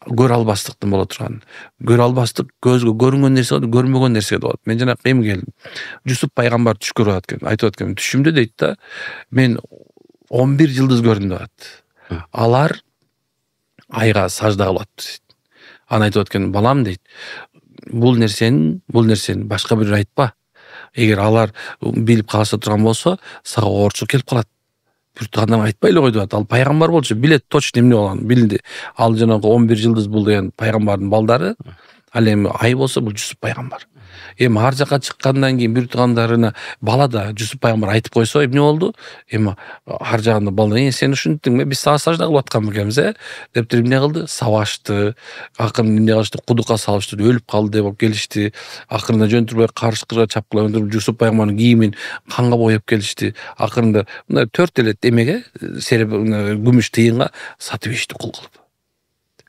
көрө албастыктын боло турган. Көрө албастык көзгө көрүнгөн нерсе болот, көрмөгөн нерсе болот. Мен жана эми келдим. Жусуп пайгамбар түш көрүп атат экен. Айтып аткан түшүмдө дейт да, мен 11 жылдыз көрдүм деп атат. Алар айга сажда кылат дейт. Аны айтып аткан балам дейт. Бул нерсени башка бирөө айтпа. Эгер алар билип калса турган болсо, сага оорчулук келип калат. Бир туугандан айтпай эле кой деп атат. Ал пайгамбар болчу, билет точно эмне болгонун билди. Ал жанагы 11 жылдыз бул деген пайгамбардын балдары. Ал эми ай болсо бул Жусуп пайгамбар. Эми ар жака чыккандан кийин бир туугандарына бала да Жусуп пайгамбар айтып койсо эмне болду? Эми ар жагында балдар сен ушинттиңби? Биз сага сажда кылып аткан экенбиз, деп эмне кылды? Сабашты. Акырында эмне кылышты? Кудукка салышты, өлүп калды деп алып келишти. Акырында жөнтүрбөй карышкырга чапкылап Жусуп пайгамбардын кийимин канга боеп келишти. Акырында мына 4 эле эмеге, күмүш тыйынга сатып ишти кул кылып.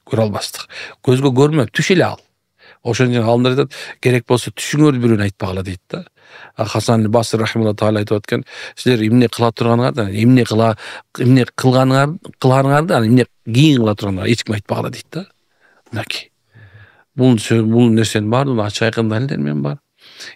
Көрө албастык. Көзгө көрмөп түш эле ал. Ошон үчүн алымдар айтат, керек болсо түшүңөрдү бирөөнө айтпагыла дейт да. Хасан Басри рахималлаху таала айтып аткан, силер эмне кыла турганыңарды, эмне кылганыңарды, эмне кийин кыла турганыңарды эч ким айтпагыла дейт да. Мынакей. Бул нерсенин баардыгын ачык айкын далилдер бар.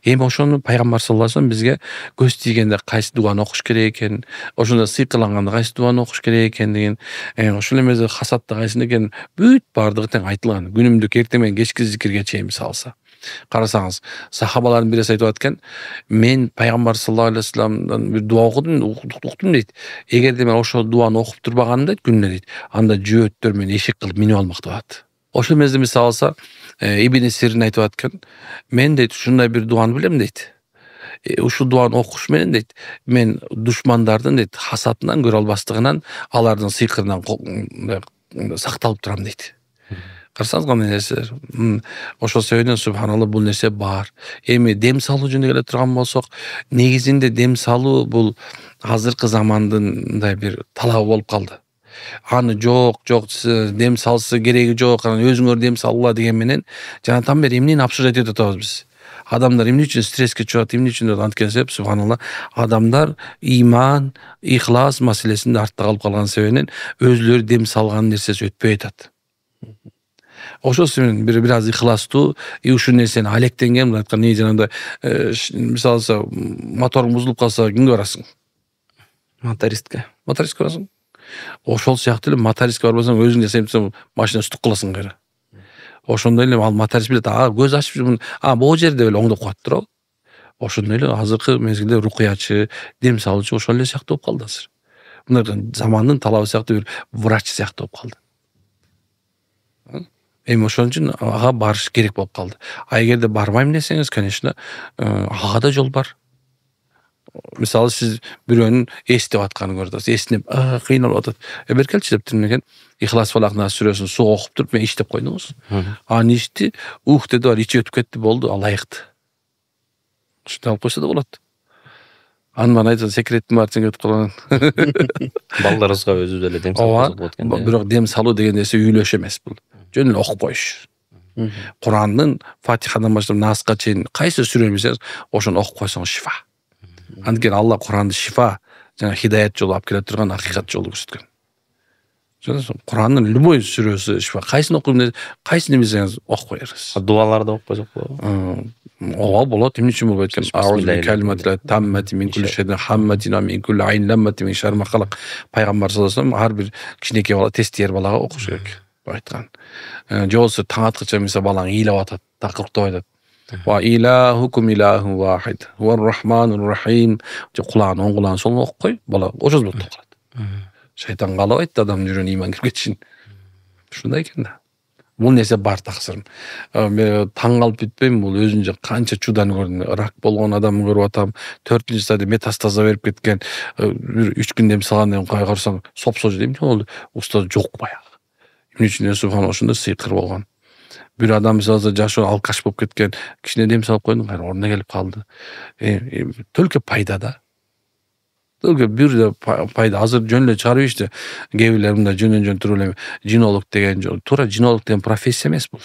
Эми ошону пайгамбар саллаллаху алейхи вассалам бизге көз тийгенде кайсы дуаны окуш керек экен, ошондо сыйкырланганда кайсы дуаны окуш керек экендигин, ошол эмеде хасатта кайсы экен бүт баардыгы тең айтылган. Күнүмдүк эртең менен кечки зикирге чейин мисалса. Карасаңыз, сахабалардын биреси айтып аткан, мен пайгамбар саллаллаху алейхи вассаламдан бир дуа окудум, уктум дейт. Эгерде мен ошол дуаны окуп турбаганым дейт күнүнө дейт, анда жөөттөр менен эшик кылып минип алмак деп атат. Ошол мезгилде мисалса, Ибн Сирин айтып аткан, мен дейт ушундай бир дуаны билем дейт. Ушул дуаны окуш менен дейт, мен душмандардын дейт хасатынан көрө албастыгынан, алардын сыйкырынан сакталып турам дейт. Карасаңыз кандай нерселер. Ошол себептен субханалла бул нерсе бар. Эми дем салуу жөнүндө келе турган болсок, негизинде дем салуу бул азыркы замандын мындай бир талабы болуп калды. Аны жок дем салсы кереги жок, аны өзүңөр дем салгыла деген менен жанатан бери эмнени обсуждать этип атабыз биз. Адамдар эмне үчүн стресске чыгат, эмне үчүн анткени себеп субханалла адамдар иман, ихлас маселесинде артта калып калган себебинен өзүлөрү дем салган нерсеси өтпөй атат. Ошол себептен бир аз ихластуу, ушул нерсени алектенген айткан жанагындай мисалы моторуң бузулуп калса кимге барасың? Мотористке барасың. Ошол сыяктуу эле мотористке барбасаң өзүң жасайсың, машина стук кыласың кайра. Ошондой эле ал моторист билет, көз ачып, могу жерде эле оңдоп коет туурабы? Ошондой эле азыркы мезгилде рукуячы, дем салуучу ошол эле сыяктуу болуп калды азыр. Мына замандын талабы сыяктуу бир врач сыяктуу болуп калды. Эми ошон үчүн ага барыш керек болуп калды. Эгерде барбайм десеңиз, конечно, ага да жол бар. Мисалы сиз бирөөнүн эстеп атканын көрүп атасыз, эсинеп кыйналып атат. Беркелчи деп турмекен, Ихлас Фалак Нас сүрөсүн суга окуп туруп мен иштеп койдуңуз. Аны ичти, деди бар, ичи өтүп кетти, болду, ал айыкты. Ушундай алып койсо да болот. Аны мен айтсам секреттин баары өтүп калган. балдарыбызга өзүбүз эле дем салып болот экен. Бирок дем салуу деген нерсе үйлөш эмес бул. Жөн эле окуп коюш. Курандын Фатихадан баштап Наска чейин кайсы сүрөнү билсеңиз, ошону окуп койсоңуз шифа. Анткени Алла Куранды шифа, жана хидаят жолу алып келе турган акыйкат жолу көрсөткөн. Курандын любой сүрөсү шифа. Кайсын окуйм, кайсын билсеңиз окуп коерсиз. Дуаларды окуп койсок болобу? Ооба болот, эмне үчүн болбойт экен? Аузу калиматилла таммати мин кулли шайин хамматина мин кулли айн ламмати мин шарри ма халак. Пайгамбар саллаллаху алейхи вассалам ар бир кичинекей бала, тестиер балага окуш керек айткан. Жолсу таң аткыча мисалы балаң ыйлап атат, такырктап айтат. Ва илахукум илаху вахид, ва рахманур рахим. Кулагын оң кулагын сол окуп кой, бала ошол болуп калат. Шайтан каалабайт да адамдын жүрөгүнө ыйман кирип кетишин. Ушундай экен да. Бул нерсе бар таксырым. Мен таң калып бүтпөйм, бул өзүнчө канча чудан көрдүм. Рак болгон адамды көрүп атам, 4-стадия метастаза берип кеткен, 3 күн дем салгандан кийин карасаң, сопсо эмне болду? Устаз жок баягы. Эмне үчүн субханалла ошондой сыйкыр болгон. Бир адам мисалы жашы алкаш болуп кеткен, кичине дем салып койдум, кайра ордуна келип калды. Только пайда да. Только бир пайда. Азыр жөн эле чыгарып ишти. Кээ бирлер мындай жөн туруп эле жинолог деген, туура жинолог деген профессия эмес бул.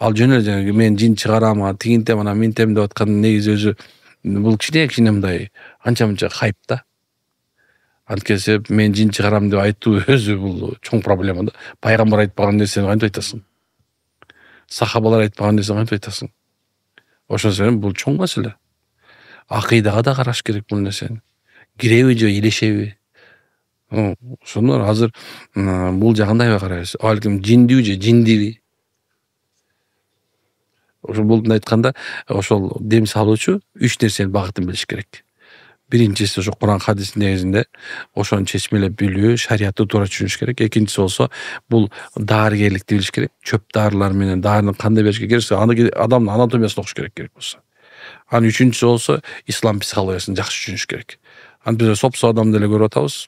Ал жөн эле мен жин чыгарам, тигинтем анан минтем деп аткан негизи өзү бул кичине мындай анча-мынча хайп да. Анткени мен жин чыгарам деп айтуу өзү бул чоң проблема да. Пайгамбар айтпаган нерсени кантип айтасың? Сахабалар айтпаган нерсени кантип айтасың? Ошон себептен бул чоң маселе. Акыйдага да караш керек бул нерсени. Киреби же илешеби? Ошондор азыр бул жагын аябай карайбыз. Балким жиндүү же жиндиби? Ошо булду айтканда, ошол дем салуучу 3 нерсенин багытын билиш керек. Биринчиси ошо Куран хадис негизинде ошону чечмелеп билүү, шариатты туура түшүнүш керек. Экинчиси болсо бул даарыгерликти билиш керек. Чөп дарылар менен даарыны кандай бериш керек, аны адамдын анатомиясын окуш керек болсо. Анан үчүнчүсү болсо ислам психологиясын жакшы түшүнүш керек. Анан биз сопсо адамды эле көрүп атабыз.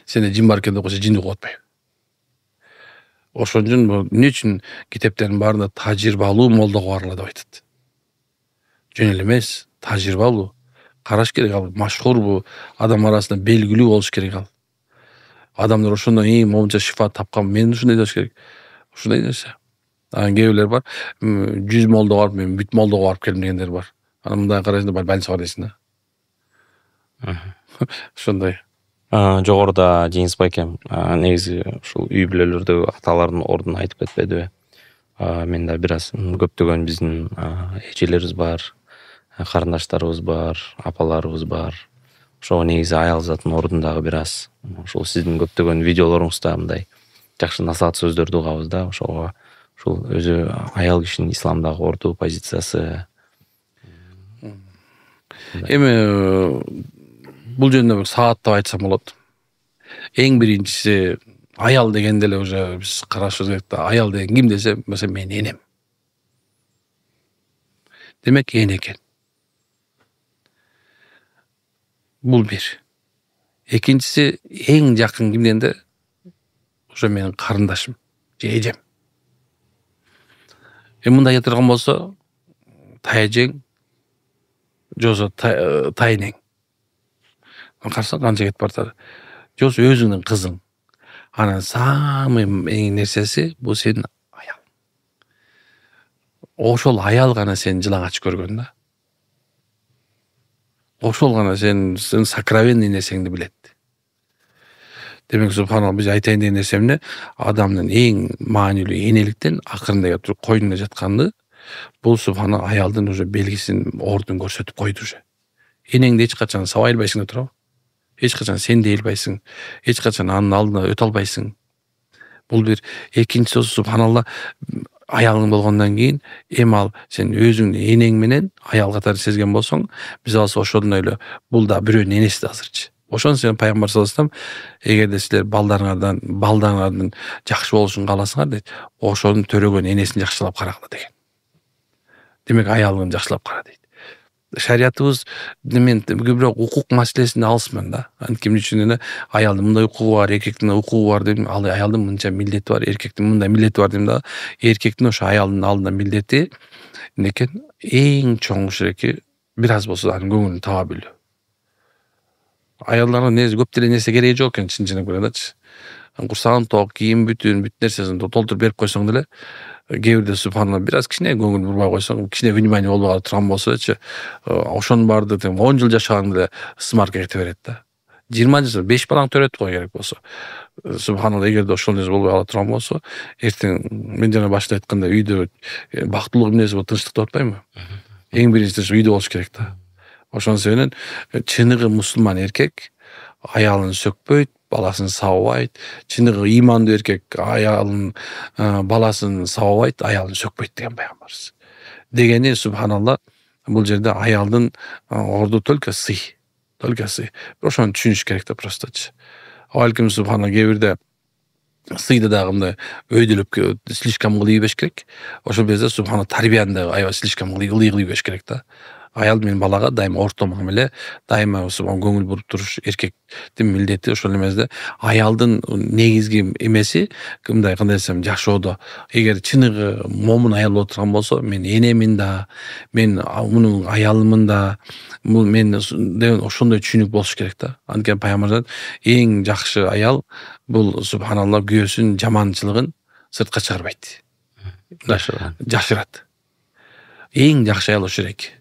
Сенде жин бар экен деп койсо жинди угуп атпайбы. Ошон үчүн эмне үчүн китептердин баарында тажрыйбалуу молдого баргыла деп айтат. Жөн эле эмес, тажрыйбалуу. Караш керек, ал машхур адам арасында белгилүү болуш керек ал. Адамдар ошондон момунча шифа тапкан, мен ушундай деш керек. Ушундай нерсе. Анан кээ бирлер бар, 100 молдого барып, мен бүт молдого барып келдим дегендер бар. Анан мындай карайсың да, больница бар дейсиң да. Ошондой. Жогоруда Жеңис байкем негизи ушул үй бүлөлөрдө аталардын ордун айтып кетпедиби? Мен да бир аз көптөгөн биздин эжелерибиз бар, карындаштарыбыз бар, апаларыбыз бар. Ошого негизи аял затын ордундагы бир аз ушул сиздин көптөгөн видеолоруңузда мындай жакшы насаат сөздөрдү угабыз да. Ошого ушул өзү аял кишинин исламдагы орду позициясы. Эми бул жөнүндө бир сааттап айтсам болот. Эң биринчиси аял дегенде эле уже биз карашыбыз керек да. Аял деген ким десе, mesela мен энем. Демек эне экен. Бул бир. Экинчиси эң жакын ким дегенде уже менин карындашым, же эжем. Мындай айта турган болсо, тайэжең, жосо тайэнең. Карасаң канча кетип баратат. Жосо өзүңдүн кызың. Анан самый эң нерсеси бул сенин аял. Ошол аял гана сени жылаңач көргөн да. Ошол гана сенин сокровенный нерсеңди билет. Демек субханалла, биз айтайын деген нерсе эмне? Адамдын эң маанилүү энеликтен акырында келип туруп койнунда жатканды бул субханалла аялдын уже белгисин, ордун көрсөтүп койду уже. Энеңди эч качан сабай албайсың да туурабы? Эч качан сен дей албайсың. Эч качан анын алдына өтө албайсың. Бул бир. Экинчиси субханалла, аялың болгондон кийин эми ал сен өзүңдүн энең менен аял катары сезген болсоң, биз алса ошондой эле бул да бирөөнүн энеси да азырчы. Ошон сен пайгамбар саллаллаху алейхи вассалам, эгерде силер балдарыңардан жакшы болушун кааласаңар дейт, ошонун төрөгөн энесин жакшылап карагыла деген. Демек аялыңды жакшылап кара дейт. Шариатыбыз мен көбүрөөк укук маселесин алысмын да. Анткени үчүн эле аялдын мындай укугу бар, эркектин укугу бар дейм. Ал аялдын мынча милдети бар, эркектин мындай милдети бар дейм да. Эркектин ошо аялдын алдында милдети экен эң чоң ширеки бир аз болсо анын көңүлүн таба билүү. Аялдарга негизи көп деле нерсе кереги жок экен, чын жана көрөдүчү. Курсагын ток, кийим бүтүн, бүт нерсесин толтуруп берип койсоң деле, кээ бирде субханалла бир аз кичине көңүл бурбай койсоң, кичине внимание болбой турган болсочу, ошонун баарды 10 жыл жашаган деле ысмарка кете берет да. 20 жыл 5 балаң төрөтүп кой керек болсо. Субханалла, эгерде ошол нерсе болбой кала турган болсо, эртең мен жана башта айткандай үйдө бактылык эмнеси бул, тынчтык деп атпаймынбы? Эң биринчиси үйдө болуш керек да. Ошон себептен чыныгы мусулман эркек аялын сөкпөйт, баласын сабабайт. Чыныгы имандуу эркек аялын баласын сабабайт, аялын сөкпөйт деген пайгамбарыбыз. Дегени субханалла, бул жерде аялдын орду только сый. Ошону түшүнүш керек да просточу. Балким субханалла кээ бирде сыйды дагы мындай өйдөлүп слишком кылый бербеш керек. Ошол кезде субханалла тарбияны да аябай слишком кылый бербеш керек да. Аял менен балага дайыма орто мамиле, дайыма көңүл буруп туруш эркектин милдети. Ошол эмеде аялдын негизги эмеси кандай десем жашоодо, эгер чыныгы момун аял боло турган болсо, мен энемин да, мен мунун аялымын да, бул мен деген ошондой түшүнүк болуш керек да. Анткени пайгамбар эң жакшы аял бул субханалла күйөөсүнүн жаманчылыгын сыртка чыгарбайт. жашырат. Эң жакшы аял ошо элек.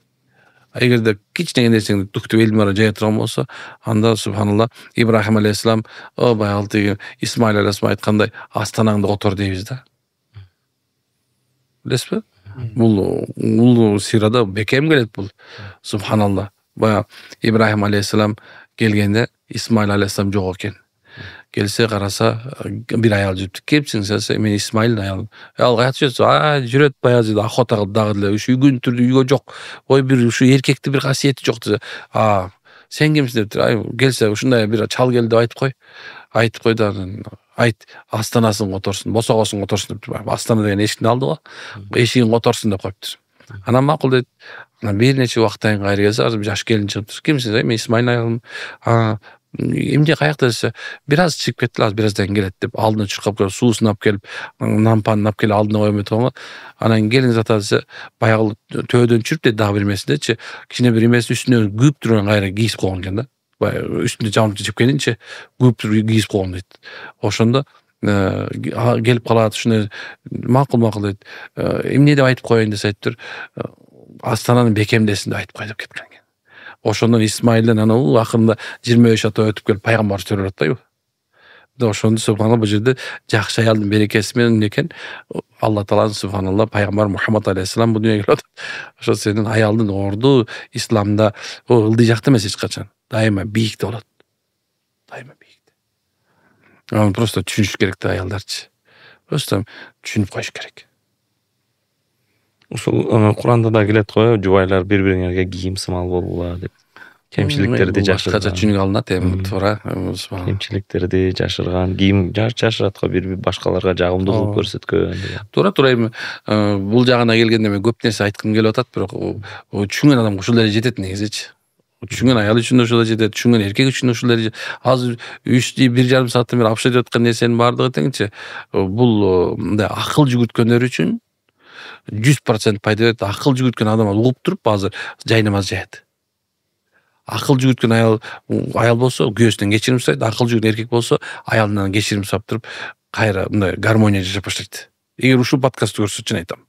Эгерде кичине нерсеңди туктуп элдин баары жая турган болсо, анда субханалла Ибрахим алейхиссалам, баягы тиги Исмаил алейхиссалам айткандай, астанаңды котор дейбиз да. Билесизби? Бул сирада бекем келет бул. Субханалла. Баягы Ибрахим алейхиссалам келгенде Исмаил алейхиссалам жок экен. Келсе караса бир аял жүрүптү. Кепсиң десе, мен Исмаилдин аялым. Ал кайтып жүрөт, жүрөт баягы охота кылып дагы эле ушу үйгөн түрдү үйгө жок. Ой бир ушу эркекти бир касиети жок десе, сен кимсиң дептир. Келсе ушундай бир чал келди деп айтып кой. Айтып кой да айт астанасын которсун, босогосун которсун дептир. Астана деген эшикти алды го. Эшигин которсун деп коюптур. Анан макул дейт. Анан бир нече убакыттан кайра келсе, азыр жаш келин чыгыптыр. Кимсиң? Мен Исмаилдин аялым. Эмне каякта десе, бир аз чыгып кетти, аз бир аздан келет деп алдына чуркап келип, суусун алып келип, нампанын алып келип алдына коюп турганга, анан келин зата десе, баягы төөдөн чүрүп дейт дагы бир эмесиндечи, кичине бир эмесин үстүнө күйүп турган кайра кийип койгон экен да. Баягы үстүндө жамып чепкенинче күйүп туруп кийип койгон дейт. Ошондо келип калат, ушуну макул дейт. Эмне деп айтып коеюн десе айтыптыр, астананын бекемдесин деп айтып кой деп кеткен. Ошондон Исмаилден анан акырында 25 ата өтүп келип пайгамбар төрөлүп атпайбы? Ошондо субханалла бул жерде жакшы аялдын берекеси менен экен. Алла тааланын субханалла пайгамбар Мухаммад алейхиссалам бул дүйнөгө келип атат. Ошо сенин аялдын орду исламда ылдый жакта эмес эч качан. Дайыма бийикте болот. Дайыма бийикте. Аны просто түшүнүш керек да аялдарчы. Просто түшүнүп коюш керек. Ушул Куранда да келет го, жубайлар бири-бириңерге кийим сымал болгула деп. Кемчиликтерди жашырган. Башкача түшүнүк алынат эми туура. Кемчиликтерди жашырган, кийим жашырат го, бири башкаларга жагымдуулук көрсөткөн. Туура эми бул жагына келгенде мен көп нерсе айткым келип атат, бирок түшүнгөн адамга ушул эле жетет негизичи. Түшүнгөн аял үчүн ушул эле жетет, түшүнгөн эркек үчүн ушул эле жетет. Азыр 1,5 сааттан бери апша деп аткан нерсенин баардыгы теңчи. Бул мындай акыл жүгүрткөндөр үчүн 100% пайда берет. Акыл жүгүрткөн адам угуп туруп азыр жайнамаз жаят. Акыл жүгүрткөн аял болсо күйөөсүнөн кечирим сурайт, акыл жүгүрткөн эркек болсо аялынан кечирим сурап туруп кайра мындай гармония жашап баштайт. Эгер ушул подкастты көрсө чын айтам.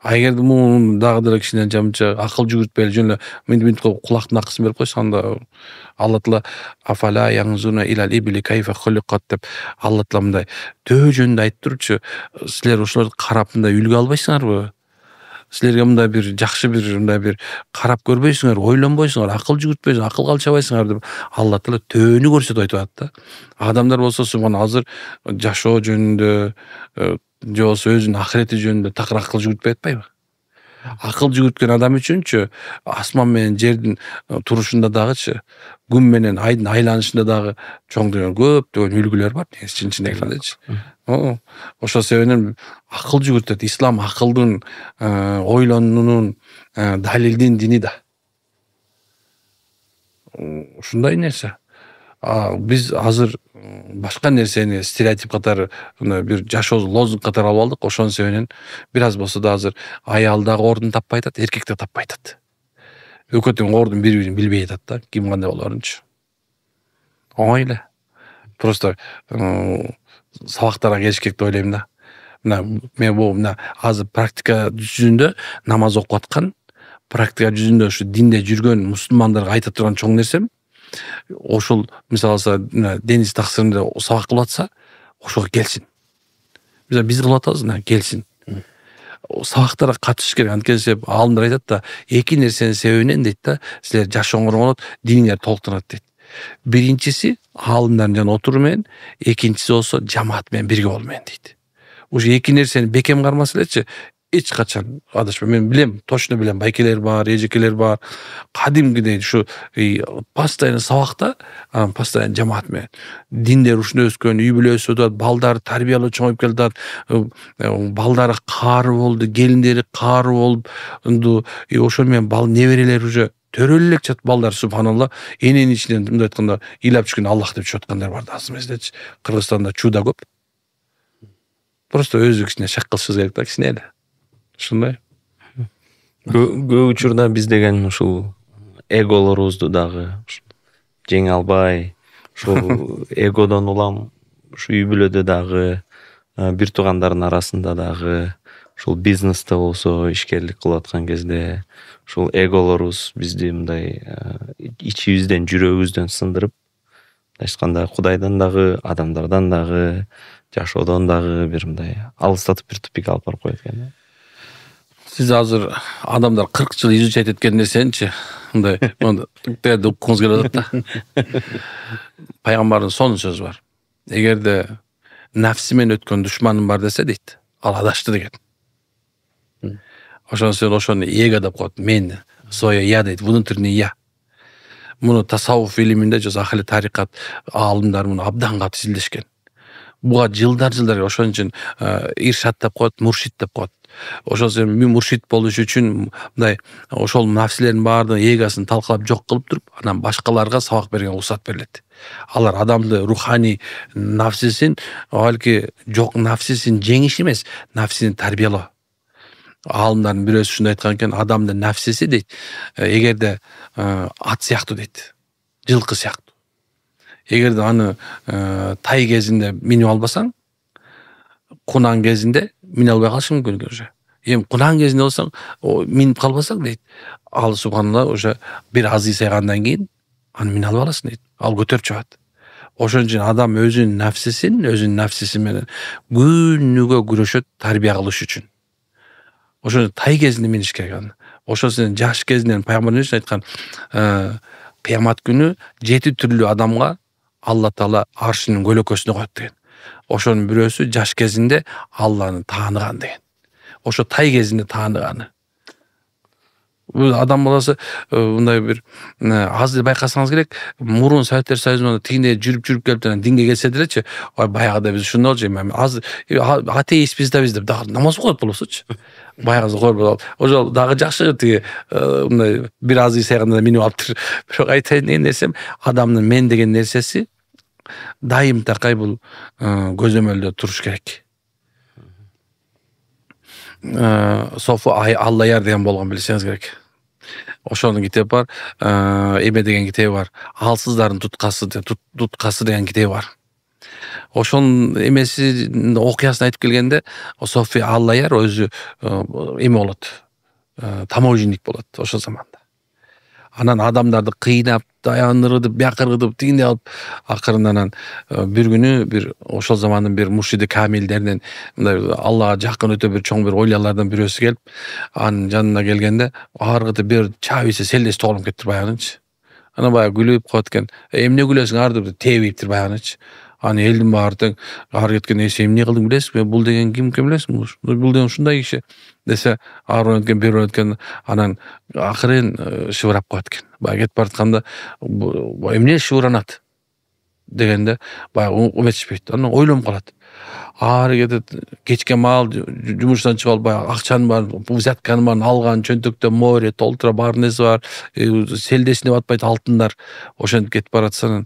Эгер муну дагы деле кичине жамча акыл жүгүртпөй жөн эле мынтип кулактын акысын берип койсо, анда Алла Таала афала яңзуна илал ибли кайфа хуликат деп Алла Таала мындай төө жөнүндө айтып турчу, силер ошолорду карап мындай үлгү албайсыңарбы? Силерге мындай бир жакшы бир мындай бир карап көрбөйсүңөр, ойлонбойсуңар, акыл жүгүртпөйсүңөр, акылга алчабайсыңар деп Алла Таала төөнү көрсөтүп айтып атат да. Адамдар болсо субхан азыр жашоо жөнүндө же болсо өзүнүн ахирети жөнүндө такыр акыл жүгүртпөй атпайбы? Акыл жүгүрткөн адам үчүнчү асман менен жердин турушунда дагычы, күн менен айдын айланышында дагы чоңдогон көптөгөн үлгүлөр бар. Чын айткандачы. Ошол себептен акыл жүгүртөт. Ислам акылдын, ойлонуунун, далилдин дини да. Ушундай нерсе. Биз азыр башка нерсени стереотип катары бир жашоо лозунг катары алып алдык. Ошонун себебинен бир аз болсо да азыр аял дагы ордун таппай атат, эркек да таппай атат. Экөөтүн ордун бири-бирин билбей атат да, ким кандай болоорунчу. Оңой эле. Просто сабактарга келиш керек деп ойлойм да. Мен бул азыр практика жүзүндө намаз окуп аткан, практика жүзүндө ушу динде жүргөн мусулмандарга айта турган чоң нерсем, ошол мисалы дениз таксырында сабак кылып атса, ошого келсин. Биз кылып атабыз, келсин. Сабактарга катышыш керек. Анткени аалымдар айтат да, эки нерсенин себебинен дейт да, силер жашооңор болот, диниңер толуктанат дейт. Биринчиси аалымдардын жанында отуруу менен, экинчиси болсо жамаат менен бирге болуу менен дейт. Ушу эки нерсени бекем кармаса элечи, эч качан адашпай. Мен билем, точно билем, байкелер бар, эжекелер бар. Кадимгидей ушу постоянно сабакта, постоянно жамаат менен. Диндер ушуну өскөн, үй бүлө өсүп атат, балдар тарбиялуу чоңоюп келатат, балдары каары болду, келиндери каары болуп, ошол менен бал неберелер уже төрөлүп элек жатып балдар субханалла, эненин ичинен мындай айтканда ыйлап түшкөн Аллах деп түшүп аткандар бар да, азырмездечи. Кыргызстанда чуда көп. Просто өзү кичине шак кылышыбыз керек да, кичине эле. Ушундай. Көп учурда биз деген ушул эголорубузду дагы жеңе албай, ушул эгодон улам ушу үй бүлөдө дагы бир туугандардын арасында дагы ушул бизнесте болсо ишкерлик кылып аткан кезде ушул эголорубуз бизди мындай ичибизден жүрөгүбүздөн сындырып эч кандай Кудайдан дагы адамдардан дагы жашоодон дагы бир мындай алыстатып бир тупикке алып барып коет экен. Сиз азыр адамдар 40 жыл изучать эткен нерсеничи мындай туктерди уккуңуз келип атат да. Пайгамбардын сонун сөзү бар. Эгерде нафси менен өткөн душманым бар десе дейт, ал адашты деген. Ошон сен ошону эго деп коет. Мен свое я дейт, внутренний я. Муну тасаввуф илиминде же ахли тарикат аалымдар муну абдан катуу изилдешкен. Буга жылдар ошон үчүн иршат деп коет, муршид деп коет. Ошол сен муршид болуш үчүн мындай ошол нафсилердин баардыгын эгосын талкалап жок кылып туруп, анан башкаларга сабак берген уруксат берилет. Алар адамды руханий нафсисин, балки жок нафсисин жеңиш эмес, нафсини тарбиялоо. Аалымдардын бирөөсү ушундай айткан экен, адамдын нафсиси дейт, эгерде ат сыяктуу дейт, жылкы сыяктуу. Эгерде аны тай кезинде минип албасаң, кунан кезинде мине албай калышың мүмкүн уже. Эми кунан кезинде болсоң, минип калбасаң дейт, ал субханалла уже бир аз ийсайгандан кийин аны мине алып аласың дейт. Ал көтөрүп чыгат. Ошон үчүн адам өзүнүн нафсиси менен күнүгө күрөшөт тарбия кылыш үчүн. Ошон тай кезинде миниш керек аны. Ошол сен жаш кезинен пайгамбар айткан, кыямат күнү 7 түрлүү адамга Алла Таала аршынын көлөкөсүнө коет деген. Ошонун бирөөсү жаш кезинде Алланы тааныган деген. Ошо тай кезинде тааныганы. Адам баласы мындай бир аз байкасаңыз керек, мурун Советтер Союзунда тигине жүрүп келип динге келсе делечи, баягыда биз ушундай болчу, аз атеистбиз да биз деп дагы намаз окуп болосучу. Баягы корбол. Ошол дагы жакшы тиги мындай бир аз ийсайганда минип алыптыр. Бирок айтайын деген нерсем, адамдын мен деген нерсеси дайым такай бул көзөмөлдө туруш керек. Софу Аллаяр деген болгон билсеңиз керек. Ошонун китеби бар, эме деген китеби бар. Алсыздардын туткасы деген китеби бар. Ошонун эмеси окуясын айтып келгенде, Софи Аллаяр өзү эме болот, таможенник болот ошол заманда. Анан адамдарды кыйнап, даянырып, бякыргытып, тигине алып, акырынан бир күнү бир ошол замандын бир муршиди камилдеринен мындай Аллага жакын өтө бир чоң бир ойларлардан бирөөсү келип, анын жанына келгенде, аргыты бир чабиси селдеси тоглоп кетиптир баягынчы. Анан баягы күлүп коет экен. Эмне күлөсүң ар деп тебиптир баягынчы. Аны элдин баары тең ары кеткен, сен эмне кылдың билесиңби? Бул деген ким билесиң? Бул деген ушундай киши десе, ары өткен, бери өткен, анан акырын шыбырап коет экен. Баягы кетип баратканда, эмне шыбыранат дегенде, баягы уметишпейт. Анан ойлонуп калат. Ары кетет, кечке маал жумуштан чыгып алып, баягы акчаны бар, взятканы бар, алган чөнтөктө море толтура бар нерсе бар, селдесине батпайт алтындар. Ошентип кетип баратса,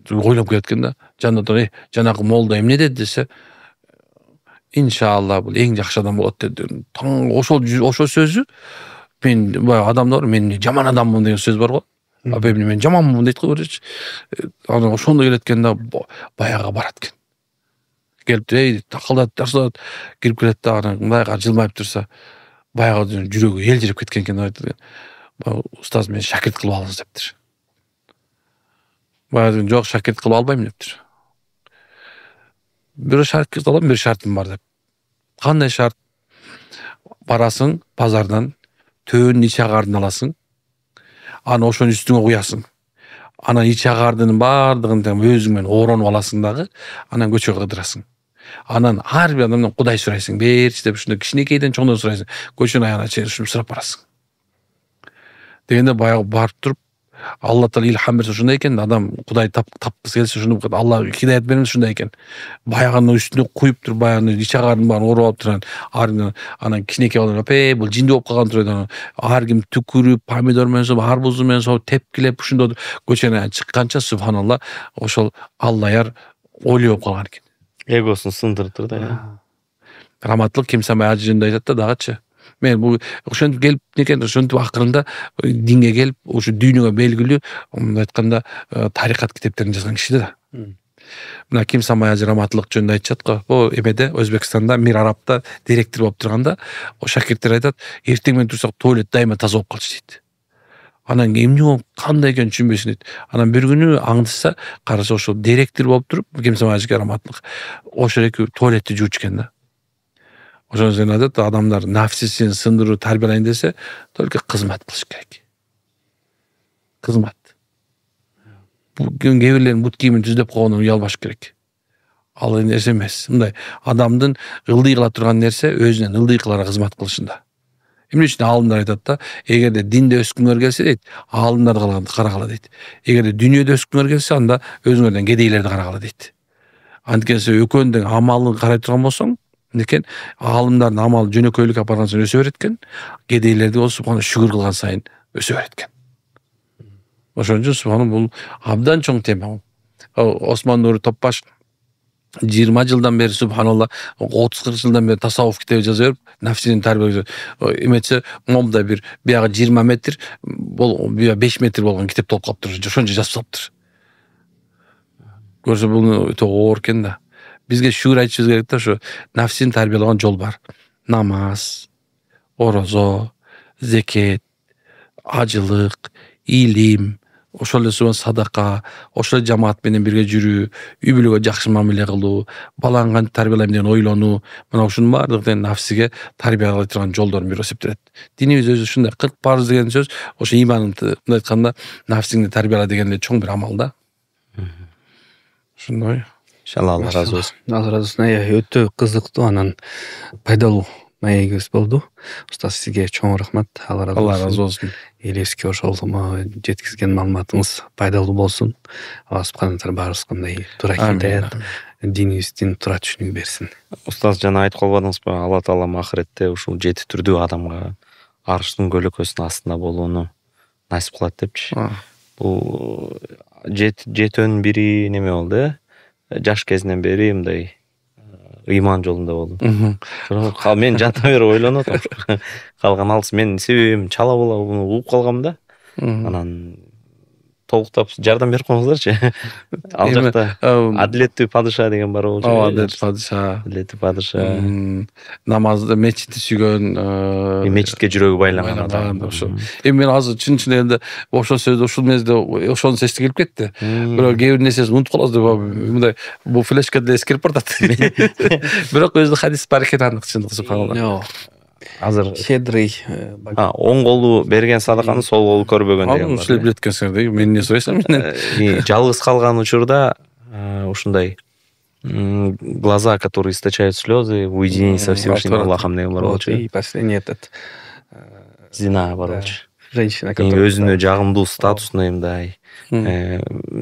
ойлоп кеткен да, жанында жанагы молда эмне деди десе, иншалла бул эң жакшы адам болот деди. Ошол сөзү мен баягы адамдар мен жаман адаммын деген сөз бар го. Абемне мен жаманмын дейт го көрөчү. Анан ошондой келет экен да, баягы барат экен. Келип такылдат, тарсалат, кирип келет да, анан баягы жылмайып турса, баягы жүрөгү элжирип кеткен экен айтты. Устаз мен шакирт кылып алыңыз дептир. Баягы жок, шакирт кылып албайм дептир. Бир шакирт алам, бир шартым бар деп. Кандай шарт? Барасың базардан, төөнүн ич агарын аласың. Аны ошонун үстүнө куясың. Анан ич агардын баардыгын өзүң менен оронуп аласың дагы, анан көчөгө кыдырасың. Анан ар бир адамдан Кудай сурайсың, берчи деп ушундай кичинекейден чоңдон сурайсың. Көчөнүн аягына чейин ушуну сурап барасың. Дегенде баягы барып туруп, Алла Таала илхам берсе ушундай экен, адам Кудай тапкысы келсе ушуну Алла хидаят бермесе ушундай экен. Баягынын үстүнө куюп туруп, баягы ич агарын баарын оруп алып турган, анан кичинекей балдар, бул жинди болуп калган турат, ар ким түкүрүп, помидор менен, арбузу менен тепкилеп, ушундай көчөнүн чыкканча субханалла, ошол Аллаяр ойлой болуп калган экен. Эгосун сындырыптыр да. Раматтылык Кемсамай ажы жөнүндө айтат да дагычы. Мен бул ошентип келип некен, ошентип акырында динге келип, ушу дүйнөгө белгилүү, айтканда тарикат китептерин жазган киши да. Мына Ким Самаяжы раматылык жөнүндө айтышат го. О эмеде Өзбекстанда Мир Арабта директор болуп турганда, о шакирттер айтат, эртең менен турсак туалет дайыма таза болуп калчу дейт. Анан эмне болуп кандай экенин түшүнбөйсүң дейт. Анан бир күнү аңдыса, караса ошол директор болуп туруп, Ким Самаяжга раматылык, ошол эки туалетти жуучу экен да. Ошон үчүн айтат, адамдар нафсисин сындыруу, тарбиялайын десе, только кызмат кылыш керек. Кызмат. Кээ бирлердин бут кийимин түздөп койгонун уялбаш керек. Ал нерсе эмес. Мындай адамдын ылдый кыла турган нерсе өзүнөн ылдый кыларга кызмат кылышында. Эмне үчүн аалымдар айтат да, эгерде динде өскүңөр келсе дейт, аалымдарды карагыла дейт. Эгерде дүйнөдө өскүңөр келсе, анда өзүңөрдөн кедейлерди карагыла дейт. Анткени сен экөөнүн амалын карай турган болсоң, некен аалымдардын амалы жөнөкөйлүк апарган сайын өсө берет экен, кедейлерди ол субхана шүгүр кылган сайын өсө берет экен. Ошон үчүн субхана бул абдан чоң тема. Осман Нури Топбаш 20 жылдан бери субханалла 30-40 жылдан бери тасаввуф китеби жаза берип, нафсини тарбиялеп эметсе, момда бир бияга 20 метр, бул 5 метр болгон китеп толуп калыптыр. Ошончо жазып салыптыр. Көрсө бул өтө оор экен да. Бизге шүгүр айтышыбыз керек да, ошо нафсини тарбиялаган жол бар. Намаз, орозо, зекет, ажылык, илим, ошол эле садака, ошол эле жамаат менен бирге жүрүү, үй бүлөгө жакшы мамиле кылуу, баланы кантип тарбиялайм деген ойлонуу, мына ушунун баардыгы нафсиге тарбиялай турган жолдордун бири болуп эсептелет. Динибиз өзү ушундай 40 парыз деген сөз, ошо иманды мындай айтканда нафсиңди тарбияла деген эле чоң бир амал да. Ушундай. Иншалла Алла разы болсун. Алла разы болсун. Өтө кызыктуу, анан пайдалуу маегибиз болду. Устаз, сизге чоң рахмат. Алла разы болсун. Элибизге ошол жеткизген маалыматыңыз пайдалуу болсун. Алла субхана тааала баарыбызга мындай туура хидаят, динибиздин туура түшүнүк берсин. Устаз, жана айтып калбадыңызбы, Алла таала ахиретте ушул 7 түрдүү адамга арыштын көлөкөсүнүн астында болууну насип кылат депчи. Бул 7-өн бири неме болду, жаш кезинен бери мындай ыйман жолунда болдум. Мен жата берип ойлонуп атам. Калган алыс мен себебим чала бала угуп калгам да. Анан толуктап жардам берип коюңуздарчы. Ал жакта адилеттүү падыша деген бар болчу. Адилеттүү падыша. Намазды, мечитти сүйгөн, мечитке жүрөгү байланган адам. Эми мен азыр чын эле ошол сөздү ушул мезгилде ошону эсте келип кетти. Бирок кээ бир нерсесин унутуп калабыз деп мындай бул флешка деле эскерип баратат. Бирок өзү хадис бар экен анык чындыгы субханалла. Азыр щедрый, оң колу берген садаканы сол колу көрбөгөн деген бар. Ушул билет экенсиңер, мен эмне сурайсам менен. Жалгыз калган учурда ушундай глаза, которые источают слезы, в уединении со Всевышним Аллахом деген бар болчу. И последний этот зина бар болчу. Женщина, которая өзүнө жагымдуу статусный мындай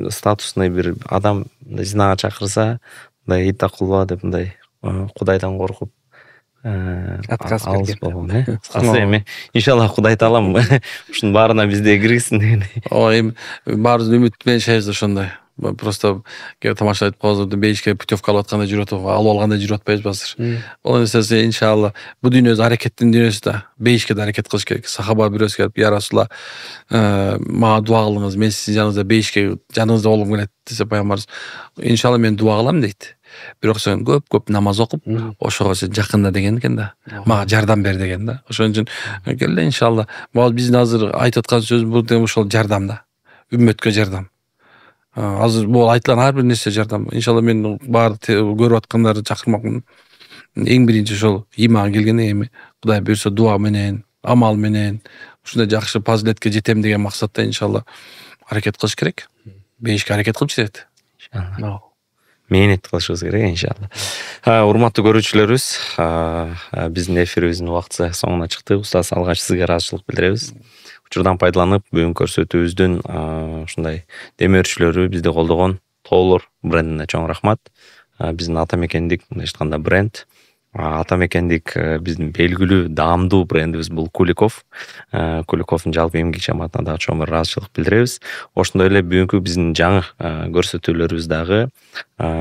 статусный бир адам зинага чакырса, мындай иттакулла деп мындай Кудайдан коркуп отказ берген. Эми иншалла Кудай таалам ушунун баарына бизди киргизсин деген. Эми баарыбыз үмүт менен жашайбыз ошондой. Просто тамаша айтып коебуз, бейишке путевка алып аткандай жүрүп атып, алып алгандай жүрүп атпайбыз азыр. Ал нерсе иншалла бул дүйнө өзү аракеттин дүйнөсү да. Бейишке да аракет кылыш керек. Сахаба бирөөсү келип, "Я Расулалла, мага дуа кылыңыз, мен сиздин жаныңызда бейишке жаныңызда болгум келет" десе пайгамбарыбыз, "Иншалла мен дуа кылам" дейт. Бирок сен көп намаз окуп, ошого сен жакында деген экен да. Мага жардам бер деген да. Ошон үчүн келе иншалла. Бул биздин азыр айтып аткан сөз бул деген ошол жардам да. Үммөткө жардам. Азыр бул айтылган ар бир нерсе жардам. Иншалла мен баардык көрүп аткандарды чакырмакмын. Эң биринчи ошол иман келгенден эми Кудай буйрса дуа менен, амал менен ушундай жакшы фазилетке жетем деген максатта иншалла аракет кылыш керек. Бейишке аракет кылып жетет. Иншалла. Мээнет кылышыбыз керек иншалла. Урматтуу көрүүчүлөрүбүз, биздин эфирибиздин убакыты соңуна чыкты. Устаз, алгач сизге ыраазычылык билдиребиз. Учурдан пайдаланып, бүгүн көрсөтүүбүздүн ушундай демөөрчүлөрү бизди колдогон Толор брендине чоң рахмат. Биздин ата мекендик, мындай айтканда бренд. Ата мекендик биздин белгилүү даамдуу брендибиз бул Куликов. Куликовдун жалпы эмгек жамаатына дагы чоң ыраазычылык билдиребиз. Ошондой эле бүгүнкү биздин жаңы көрсөтүүлөрүбүз дагы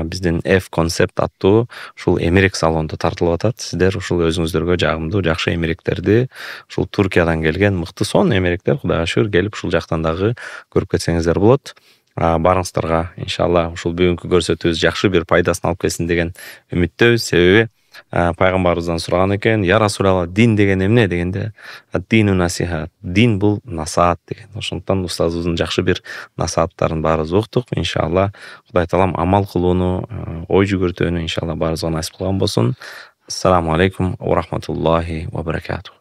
биздин F Concept аттуу ушул эмерек салонунда тартылып атат. Сиздер ушул өзүңүздөргө жагымдуу жакшы эмеректерди ушул Туркиядан келген мыкты сонун эмеректер, Кудайга шүгүр, келип ушул жактан дагы көрүп кетсеңиздер болот. Барыңыздарга иншалла ушул бүгүнкү көрсөтүүбүз жакшы бир пайдасын алып келсин деген үмүттөбүз. Себеби пайгамбарыбыздан сураган экен, я Расулалла, дин деген эмне дегенде, дину насихат, дин бул насаат деген. Ошондуктан устазыбыздын жакшы бир насааттарын баарыбыз уктук. Иншалла Кудай таалам амал кылууну, ой жүгүртүүнү иншалла баарыбызга насип кылган болсун. Ассаламу алейкум ва рахматуллахи ва баракатух.